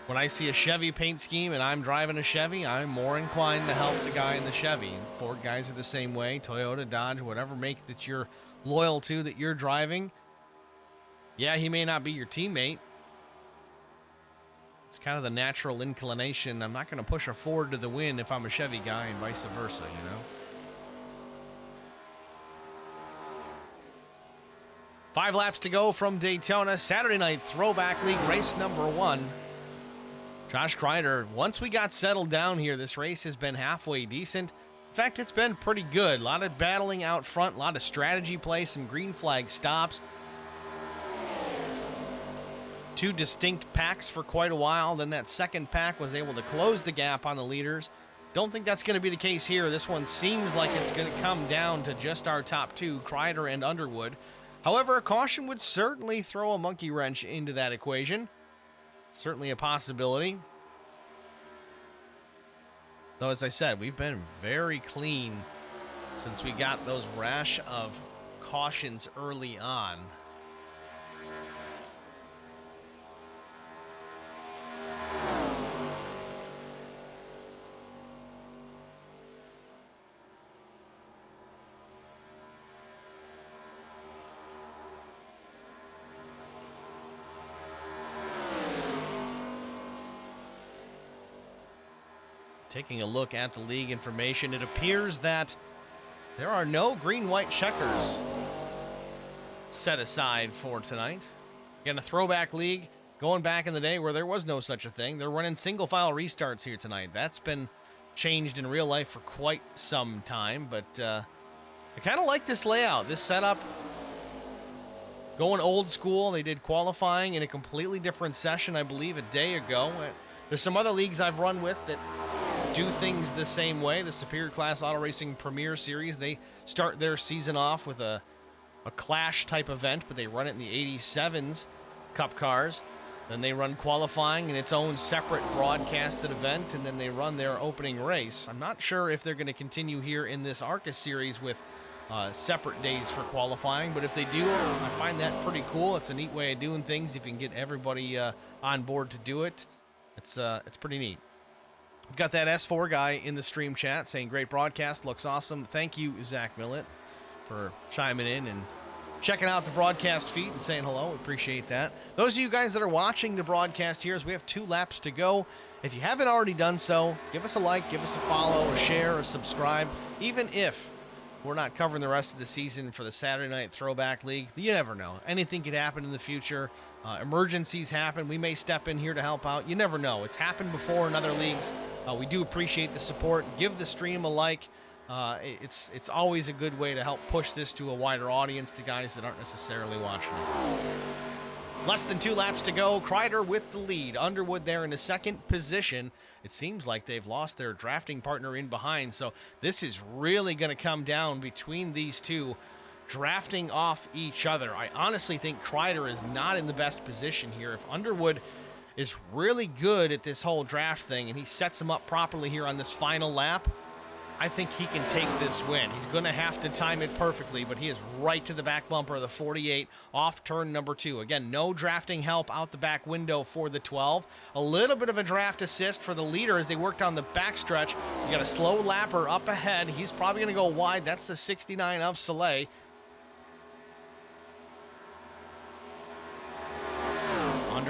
when I see a Chevy paint scheme and I'm driving a Chevy, I'm more inclined to help the guy in the Chevy. Ford guys are the same way. Toyota, Dodge, whatever make that you're loyal to, that you're driving. Yeah, he may not be your teammate. It's kind of the natural inclination. I'm not going to push a Ford to the win if I'm a Chevy guy and vice versa, you know? 5 laps to go from Daytona. Saturday night Throwback League race number 1. Josh Kreider, once we got settled down here, this race has been halfway decent. In fact, it's been pretty good. A lot of battling out front, a lot of strategy play, some green flag stops. 2 distinct packs for quite a while. Then that second pack was able to close the gap on the leaders. Don't think that's going to be the case here. This one seems like it's going to come down to just our top 2, Kreider and Underwood. However, a caution would certainly throw a monkey wrench into that equation. Certainly a possibility. Though, as I said, we've been very clean since we got those rash of cautions early on. Taking a look at the league information, it appears that there are no green-white checkers set aside for tonight. Again, a throwback league going back in the day where there was no such a thing. They're running single-file restarts here tonight. That's been changed in real life for quite some time, but I kind of like this layout, this setup. Going old school, they did qualifying in a completely different session, I believe, a day ago. There's some other leagues I've run with that do things the same way. The Superior Class Auto Racing Premier Series, they start their season off with a clash type event, but they run it in the 87s Cup cars. Then they run qualifying in its own separate broadcasted event, and then they run their opening race. I'm not sure if they're going to continue here in this ARCA series with separate days for qualifying, but if they do, I find that pretty cool. It's a neat way of doing things. If you can get everybody on board to do it, it's pretty neat. We've got that S4 guy in the stream chat saying, great broadcast, looks awesome. Thank you, Zach Millett, for chiming in and checking out the broadcast feed and saying hello. We appreciate that. Those of you guys that are watching the broadcast here, as we have 2 laps to go, if you haven't already done so, give us a like, give us a follow, a share, or subscribe. Even if we're not covering the rest of the season for the Saturday Night Throwback League, you never know. Anything could happen in the future. Emergencies happen. We may step in here to help out. You never know. It's happened before in other leagues. We do appreciate the support. Give the stream a like. It's always a good way to help push this to a wider audience, to guys that aren't necessarily watching it. Less than 2 laps to go. Kreider with the lead. Underwood there in the second position. It seems like they've lost their drafting partner in behind, so this is really going to come down between these two, drafting off each other. I honestly think Kreider is not in the best position here. If Underwood is really good at this whole draft thing and he sets him up properly here on this final lap, I think he can take this win. He's going to have to time it perfectly, but he is right to the back bumper of the 48 off turn number 2. Again, no drafting help out the back window for the 12. A little bit of a draft assist for the leader as they work down the backstretch. You got a slow lapper up ahead. He's probably going to go wide. That's the 69 of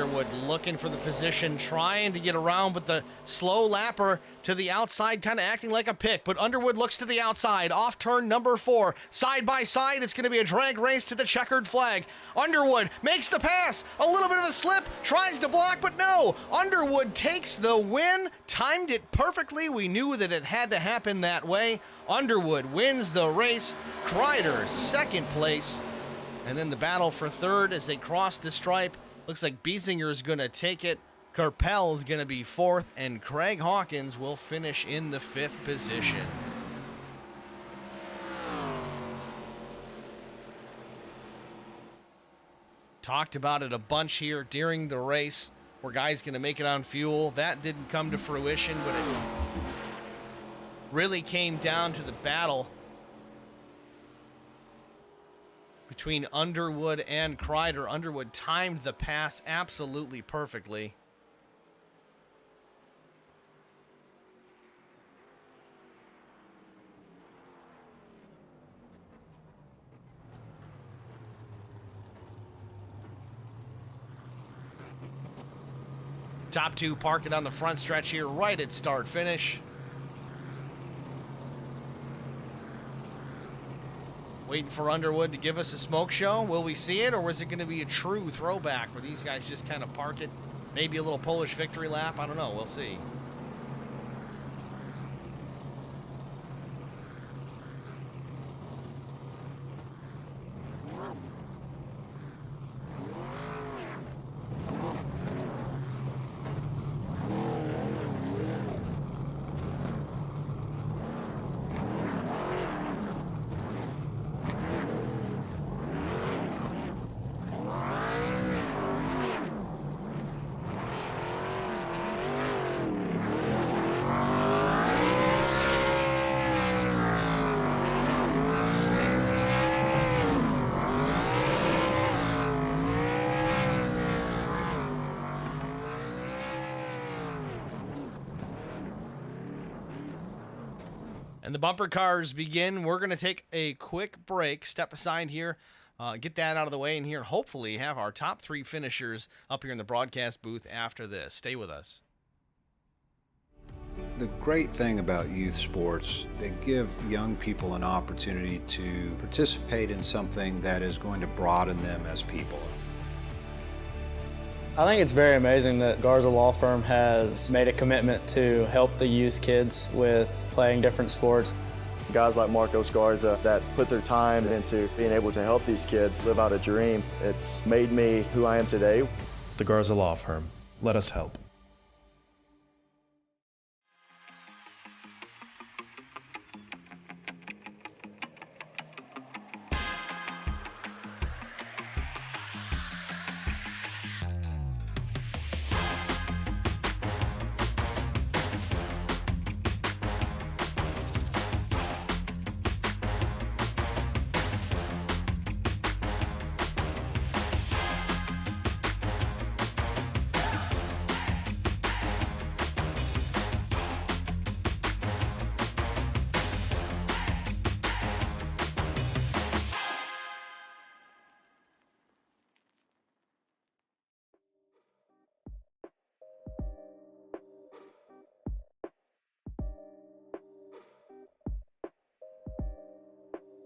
Underwood looking for the position, trying to get around, but the slow lapper to the outside, kind of acting like a pick. But Underwood looks to the outside, off turn number 4. Side by side, it's going to be a drag race to the checkered flag. Underwood makes the pass, a little bit of a slip, tries to block, but no. Underwood takes the win, timed it perfectly. We knew that it had to happen that way. Underwood wins the race. Kreider, second place. And then the battle for third as they cross the stripe. Looks like Biesinger's going to take it. Kerpel's going to be 4th, and Craig Hawkins will finish in the 5th position. Talked about it a bunch here during the race. Where guys going to make it on fuel. That didn't come to fruition, but it really came down to the battle between Underwood and Kreider. Underwood timed the pass absolutely perfectly. Top 2 parking on the front stretch here, right at start finish. Waiting for Underwood to give us a smoke show. Will we see it, or is it going to be a true throwback where these guys just kind of park it? Maybe a little Polish victory lap. I don't know. We'll see. And the bumper cars begin. We're going to take a quick break, step aside here, get that out of the way in here, and hopefully have our top 3 finishers up here in the broadcast booth after this. Stay with us. The great thing about youth sports, they give young people an opportunity to participate in something that is going to broaden them as people. I think it's very amazing that Garza Law Firm has made a commitment to help the youth kids with playing different sports. Guys like Marcos Garza that put their time into being able to help these kids live out a dream. It's made me who I am today. The Garza Law Firm. Let us help.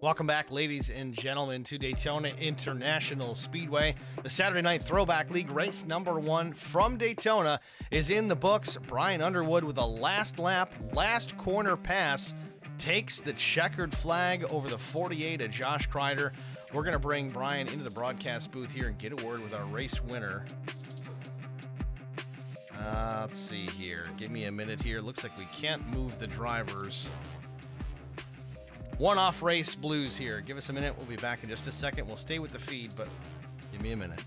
Welcome back, ladies and gentlemen, to Daytona International Speedway. The Saturday Night Throwback League race number 1 from Daytona is in the books. Brian Underwood with a last lap, last corner pass, takes the checkered flag over the 48 of Josh Kreider. We're going to bring Brian into the broadcast booth here and get a word with our race winner. Let's see here. Give me a minute here. Looks like we can't move the drivers. One-off race blues here. Give us a minute. We'll be back in just a second. We'll stay with the feed, but give me a minute.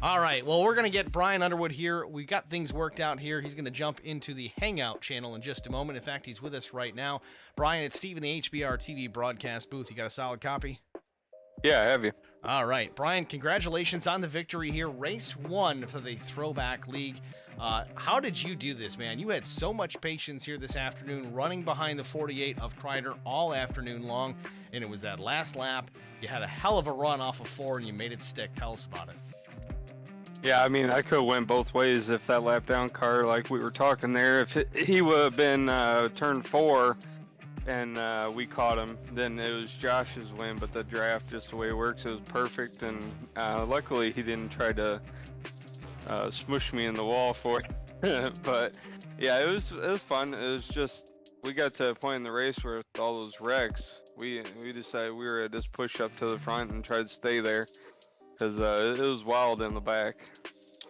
All right, well, we're going to get Brian Underwood here. We got things worked out here. He's going to jump into the Hangout channel in just a moment. In fact, he's with us right now. Brian, it's Steve in the HBR TV broadcast booth. You got a solid copy? Yeah, I have you. All right, Brian, congratulations on the victory here. Race 1 for the Throwback League. How did you do this, man? You had so much patience here this afternoon, running behind the 48 of Kreider all afternoon long, and it was that last lap. You had a hell of a run off of 4, and you made it stick. Tell us about it. Yeah, I mean, I could have went both ways if that lap down car, like we were talking there, if he would have been turn 4 and we caught him, then it was Josh's win. But the draft, just the way it works, it was perfect. And luckily, he didn't try to smush me in the wall for it. But yeah, it was fun. It was just, we got to a point in the race where with all those wrecks, we decided we were to just push up to the front and try to stay there, because it was wild in the back.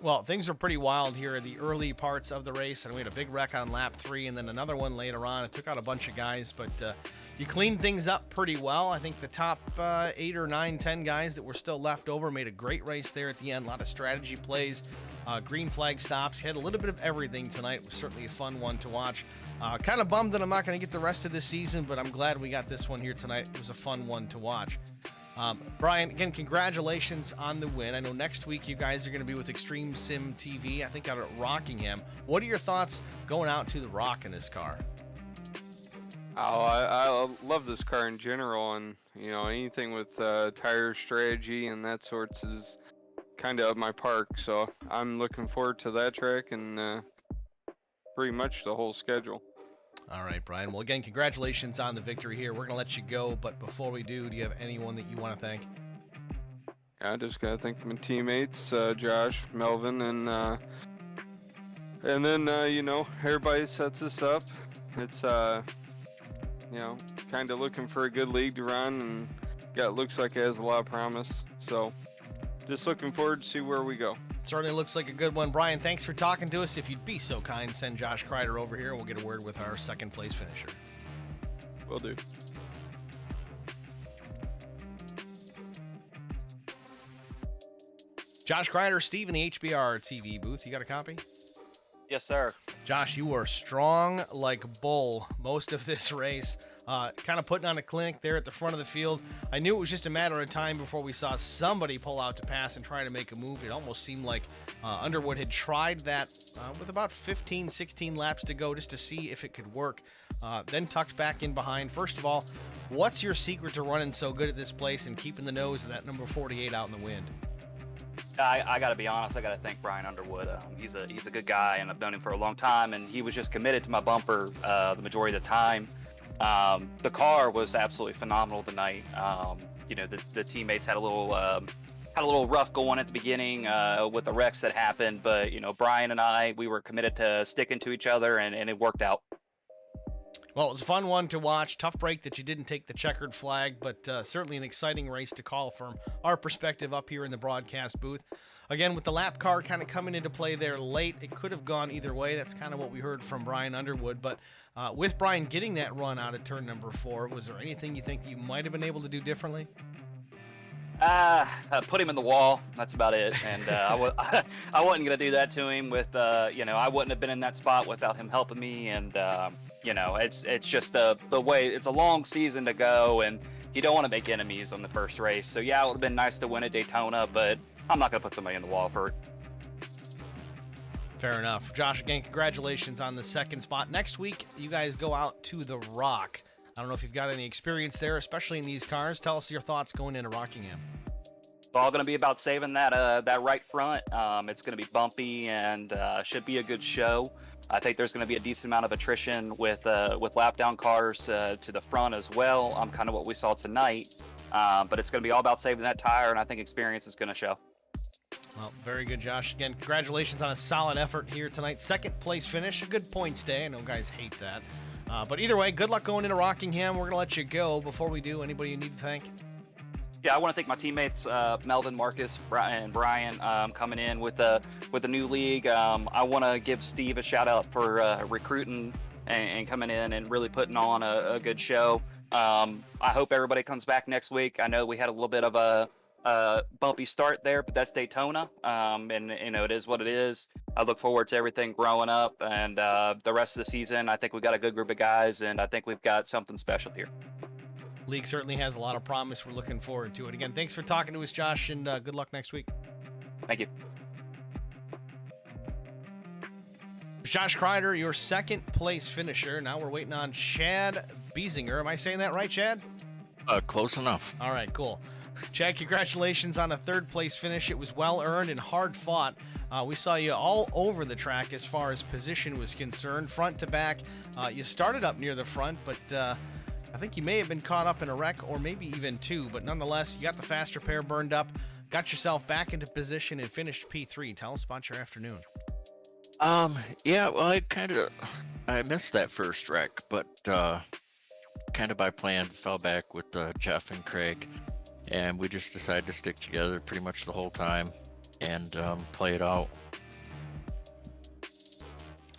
Well, things were pretty wild here in the early parts of the race, and we had a big wreck on lap 3 and then another one later on. It took out a bunch of guys, but you cleaned things up pretty well. I think the top 8 or 9, 10 guys that were still left over made a great race there at the end. A lot of strategy plays, green flag stops. You had a little bit of everything tonight. It was certainly a fun one to watch. Kind of bummed that I'm not going to get the rest of this season, but I'm glad we got this one here tonight. It was a fun one to watch. Brian, again, congratulations on the win. I know next week you guys are going to be with Extreme Sim TV, I think out at Rockingham. What are your thoughts going out to the Rock in this car? Oh, I love this car in general, and you know, anything with tire strategy and that sorts is kind of up my park. So I'm looking forward to that track and pretty much the whole schedule. All right, Brian. Well, again, congratulations on the victory here. We're going to let you go, but before we do you have anyone that you want to thank? I just gotta thank my teammates, Josh, Melvin, and then you know, everybody sets us up. It's you know, kind of looking for a good league to run, and looks like it has a lot of promise. So just looking forward to see where we go. Certainly looks like a good one. Brian, thanks for talking to us. If you'd be so kind, send Josh Kreider over here. We'll get a word with our second place finisher. Will do. Josh Kreider, Steve in the HBR TV booth. You got a copy? Yes, sir. Josh, you were strong like bull most of this race. Kind of putting on a clinic there at the front of the field. I knew it was just a matter of time before we saw somebody pull out to pass and try to make a move. It almost seemed like Underwood had tried that with about 15, 16 laps to go just to see if it could work. Then tucked back in behind. First of all, what's your secret to running so good at this place and keeping the nose of that number 48 out in the wind? I got to be honest. I got to thank Brian Underwood. He's a good guy, and I've known him for a long time. And he was just committed to my bumper the majority of the time. The car was absolutely phenomenal tonight. You know, the teammates had a little rough going at the beginning with the wrecks that happened, but you know, Brian and we were committed to sticking to each other, and it worked out. Well, it was a fun one to watch. Tough break that you didn't take the checkered flag, but certainly an exciting race to call from our perspective up here in the broadcast booth. Again, with the lap car kind of coming into play there late, it could have gone either way. That's kind of what we heard from Brian Underwood. But with Brian getting that run out of turn number 4, was there anything you think you might have been able to do differently? Put him in the wall. That's about it. And I wasn't going to do that to him with, you know, I wouldn't have been in that spot without him helping me. And, you know, it's just the way, it's a long season to go, and you don't want to make enemies on the first race. So, yeah, it would have been nice to win at Daytona, but I'm not going to put somebody in the wall for it. Fair enough. Josh, again, congratulations on the second spot. Next week, you guys go out to the Rock. I don't know if you've got any experience there, especially in these cars. Tell us your thoughts going into Rockingham. It's all going to be about saving that right front. It's going to be bumpy and should be a good show. I think there's going to be a decent amount of attrition with lap down cars to the front as well. Kind of what we saw tonight. But it's going to be all about saving that tire, and I think experience is going to show. Well, very good, Josh. Again, congratulations on a solid effort here tonight. Second place finish, a good points day. I know guys hate that. But either way, good luck going into Rockingham. We're going to let you go. Before we do, anybody you need to thank? Yeah, I want to thank my teammates, Melvin, Marcus, and Brian, coming in with the new league. I want to give Steve a shout out for recruiting and coming in and really putting on a good show. I hope everybody comes back next week. I know we had a little bit of a bumpy start there, but that's Daytona, and it is what it is. I look forward to everything growing up, and the rest of the season. I think we've got a good group of guys, and I think we've got something special here. League certainly has a lot of promise. We're looking forward to it. Again, thanks for talking to us, Josh, and good luck next week. Thank you. Josh Kreider, your second place finisher. Now we're waiting on Chad Biesinger. Am I saying that right, Chad? Close enough. All right, cool. Chad, congratulations on a third place finish. It was well earned and hard fought. We saw you all over the track as far as position was concerned, front to back. You started up near the front, but I think you may have been caught up in a wreck or maybe even two, but nonetheless, you got the faster pair burned up, got yourself back into position and finished P3. Tell us about your afternoon. Yeah, well, I missed that first wreck, but kind of by plan fell back with Jeff and Craig, and we just decided to stick together pretty much the whole time and play it out.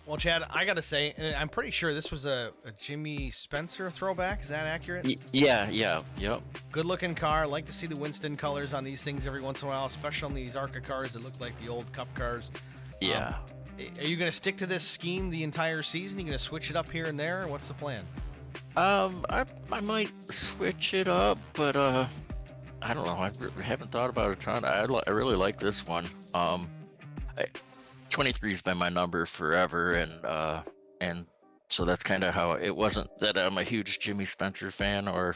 Well, Chad, I got to say, and I'm pretty sure this was a Jimmy Spencer throwback. Is that accurate? Yep. Good looking car. Like to see the Winston colors on these things every once in a while, especially on these ARCA cars that look like the old Cup cars. Yeah. Are you going to stick to this scheme the entire season? Are you going to switch it up here and there? What's the plan? I might switch it up, but I don't know. I haven't thought about it a ton. I really like this one. 23's been my number forever, and so that's kind of how it wasn't that I'm a huge Jimmy Spencer fan or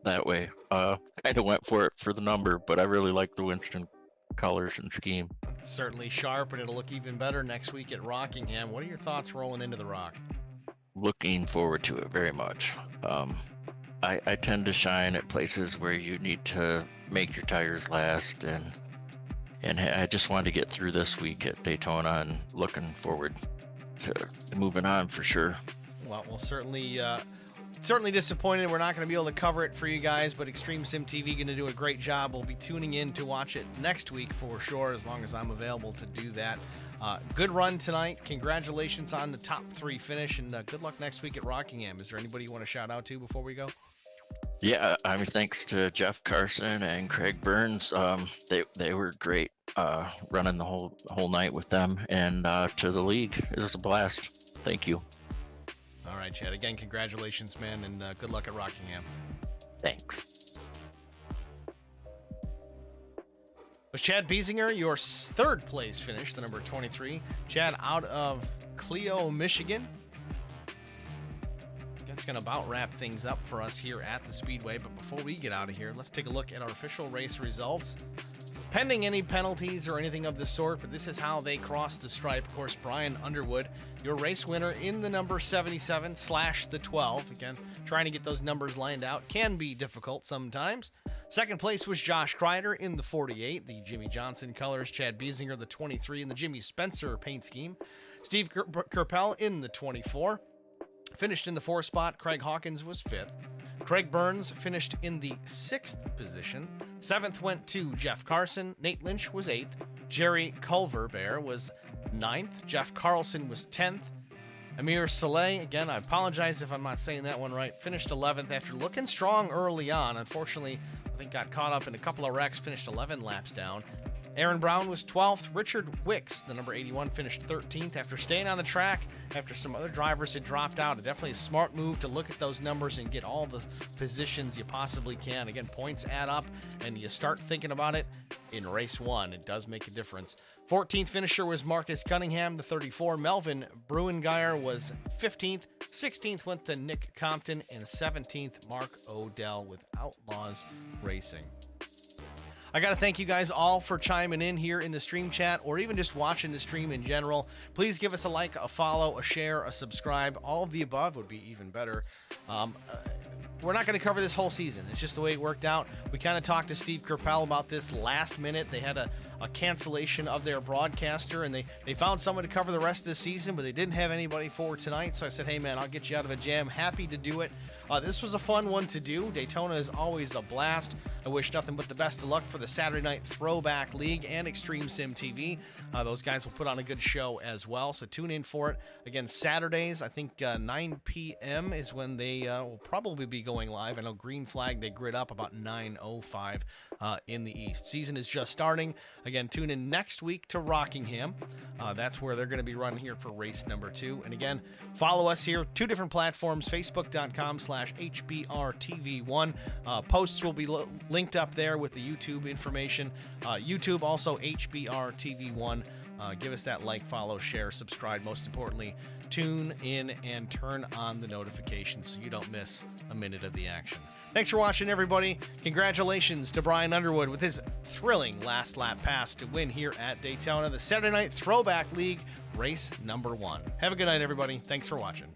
that way. Kind of went for it for the number, but I really like the Winston colors and scheme. It's certainly sharp, and it'll look even better next week at Rockingham. What are your thoughts rolling into the Rock? Looking forward to it very much. I tend to shine at places where you need to make your tires last, and I just wanted to get through this week at Daytona and looking forward to moving on for sure. Well, we'll certainly disappointed we're not going to be able to cover it for you guys, but Extreme Sim TV going to do a great job. We'll be tuning in to watch it next week for sure, as long as I'm available to do that. Good run tonight. Congratulations on the top 3 finish, and good luck next week at Rockingham. Is there anybody you want to shout out to before we go? Yeah, I mean, thanks to Jeff Carson and Craig Burns. They were great running the whole night with them, and to the league. It was a blast. Thank you. All right, Chad. Again, congratulations, man, and good luck at Rockingham. Thanks. Was Chad Biesinger, your third place finish, the number 23. Chad out of Clio, Michigan. That's going to about wrap things up for us here at the Speedway. But before we get out of here, let's take a look at our official race results. Pending any penalties or anything of the sort, but this is how they crossed the stripe. Of course, Brian Underwood, your race winner in the number 77/the 12. Again, trying to get those numbers lined out can be difficult sometimes. Second place was Josh Kreider in the 48, the Jimmy Johnson colors. Chad Biesinger, the 23, in the Jimmy Spencer paint scheme. Steve Kerpel in the 24. Finished in the 4th spot. Craig Hawkins was 5th. Craig Burns finished in the 6th position. 7th went to Jeff Carson. Nate Lynch was 8th. Jerry Culverbear was 9th. Jeff Carlson was 10th. Amir Saleh, again, I apologize if I'm not saying that one right, finished 11th after looking strong early on. Unfortunately, I think got caught up in a couple of wrecks, finished 11 laps down. Aaron Brown was 12th. Richard Wicks, the number 81, finished 13th after staying on the track after some other drivers had dropped out. Definitely a smart move to look at those numbers and get all the positions you possibly can. Again, points add up, and you start thinking about it in race 1. It does make a difference. 14th finisher was Marcus Cunningham, the 34. Melvin Bruengeyer was 15th. 16th went to Nick Compton, and 17th, Mark Odell with Outlaws Racing. I got to thank you guys all for chiming in here in the stream chat, or even just watching the stream in general. Please give us a like, a follow, a share, a subscribe. All of the above would be even better. We're not going to cover this whole season. It's just the way it worked out. We kind of talked to Steve Kerpel about this last minute. They had a cancellation of their broadcaster, and they found someone to cover the rest of the season, but they didn't have anybody for tonight. So I said, hey, man, I'll get you out of a jam. Happy to do it. This was a fun one to do. Daytona is always a blast. I wish nothing but the best of luck for the Saturday Night Throwback League and Extreme Sim TV. Those guys will put on a good show as well, so tune in for it. Again, Saturdays, I think 9 p.m. is when they will probably be going live. I know Green Flag, they grid up about 9:05. in the East. Season is just starting. Again, tune in next week to Rockingham. That's where they're going to be running here for race number 2. And again, follow us here, 2 different platforms, facebook.com/HBRTV1. Posts will be linked up there with the YouTube information. YouTube also HBRTV1. Give us that like, follow, share, subscribe. Most importantly, tune in and turn on the notifications so you don't miss a minute of the action. Thanks for watching, everybody. Congratulations to Brian Underwood with his thrilling last lap pass to win here at Daytona, the Saturday Night Throwback League race number 1. Have a good night, everybody. Thanks for watching.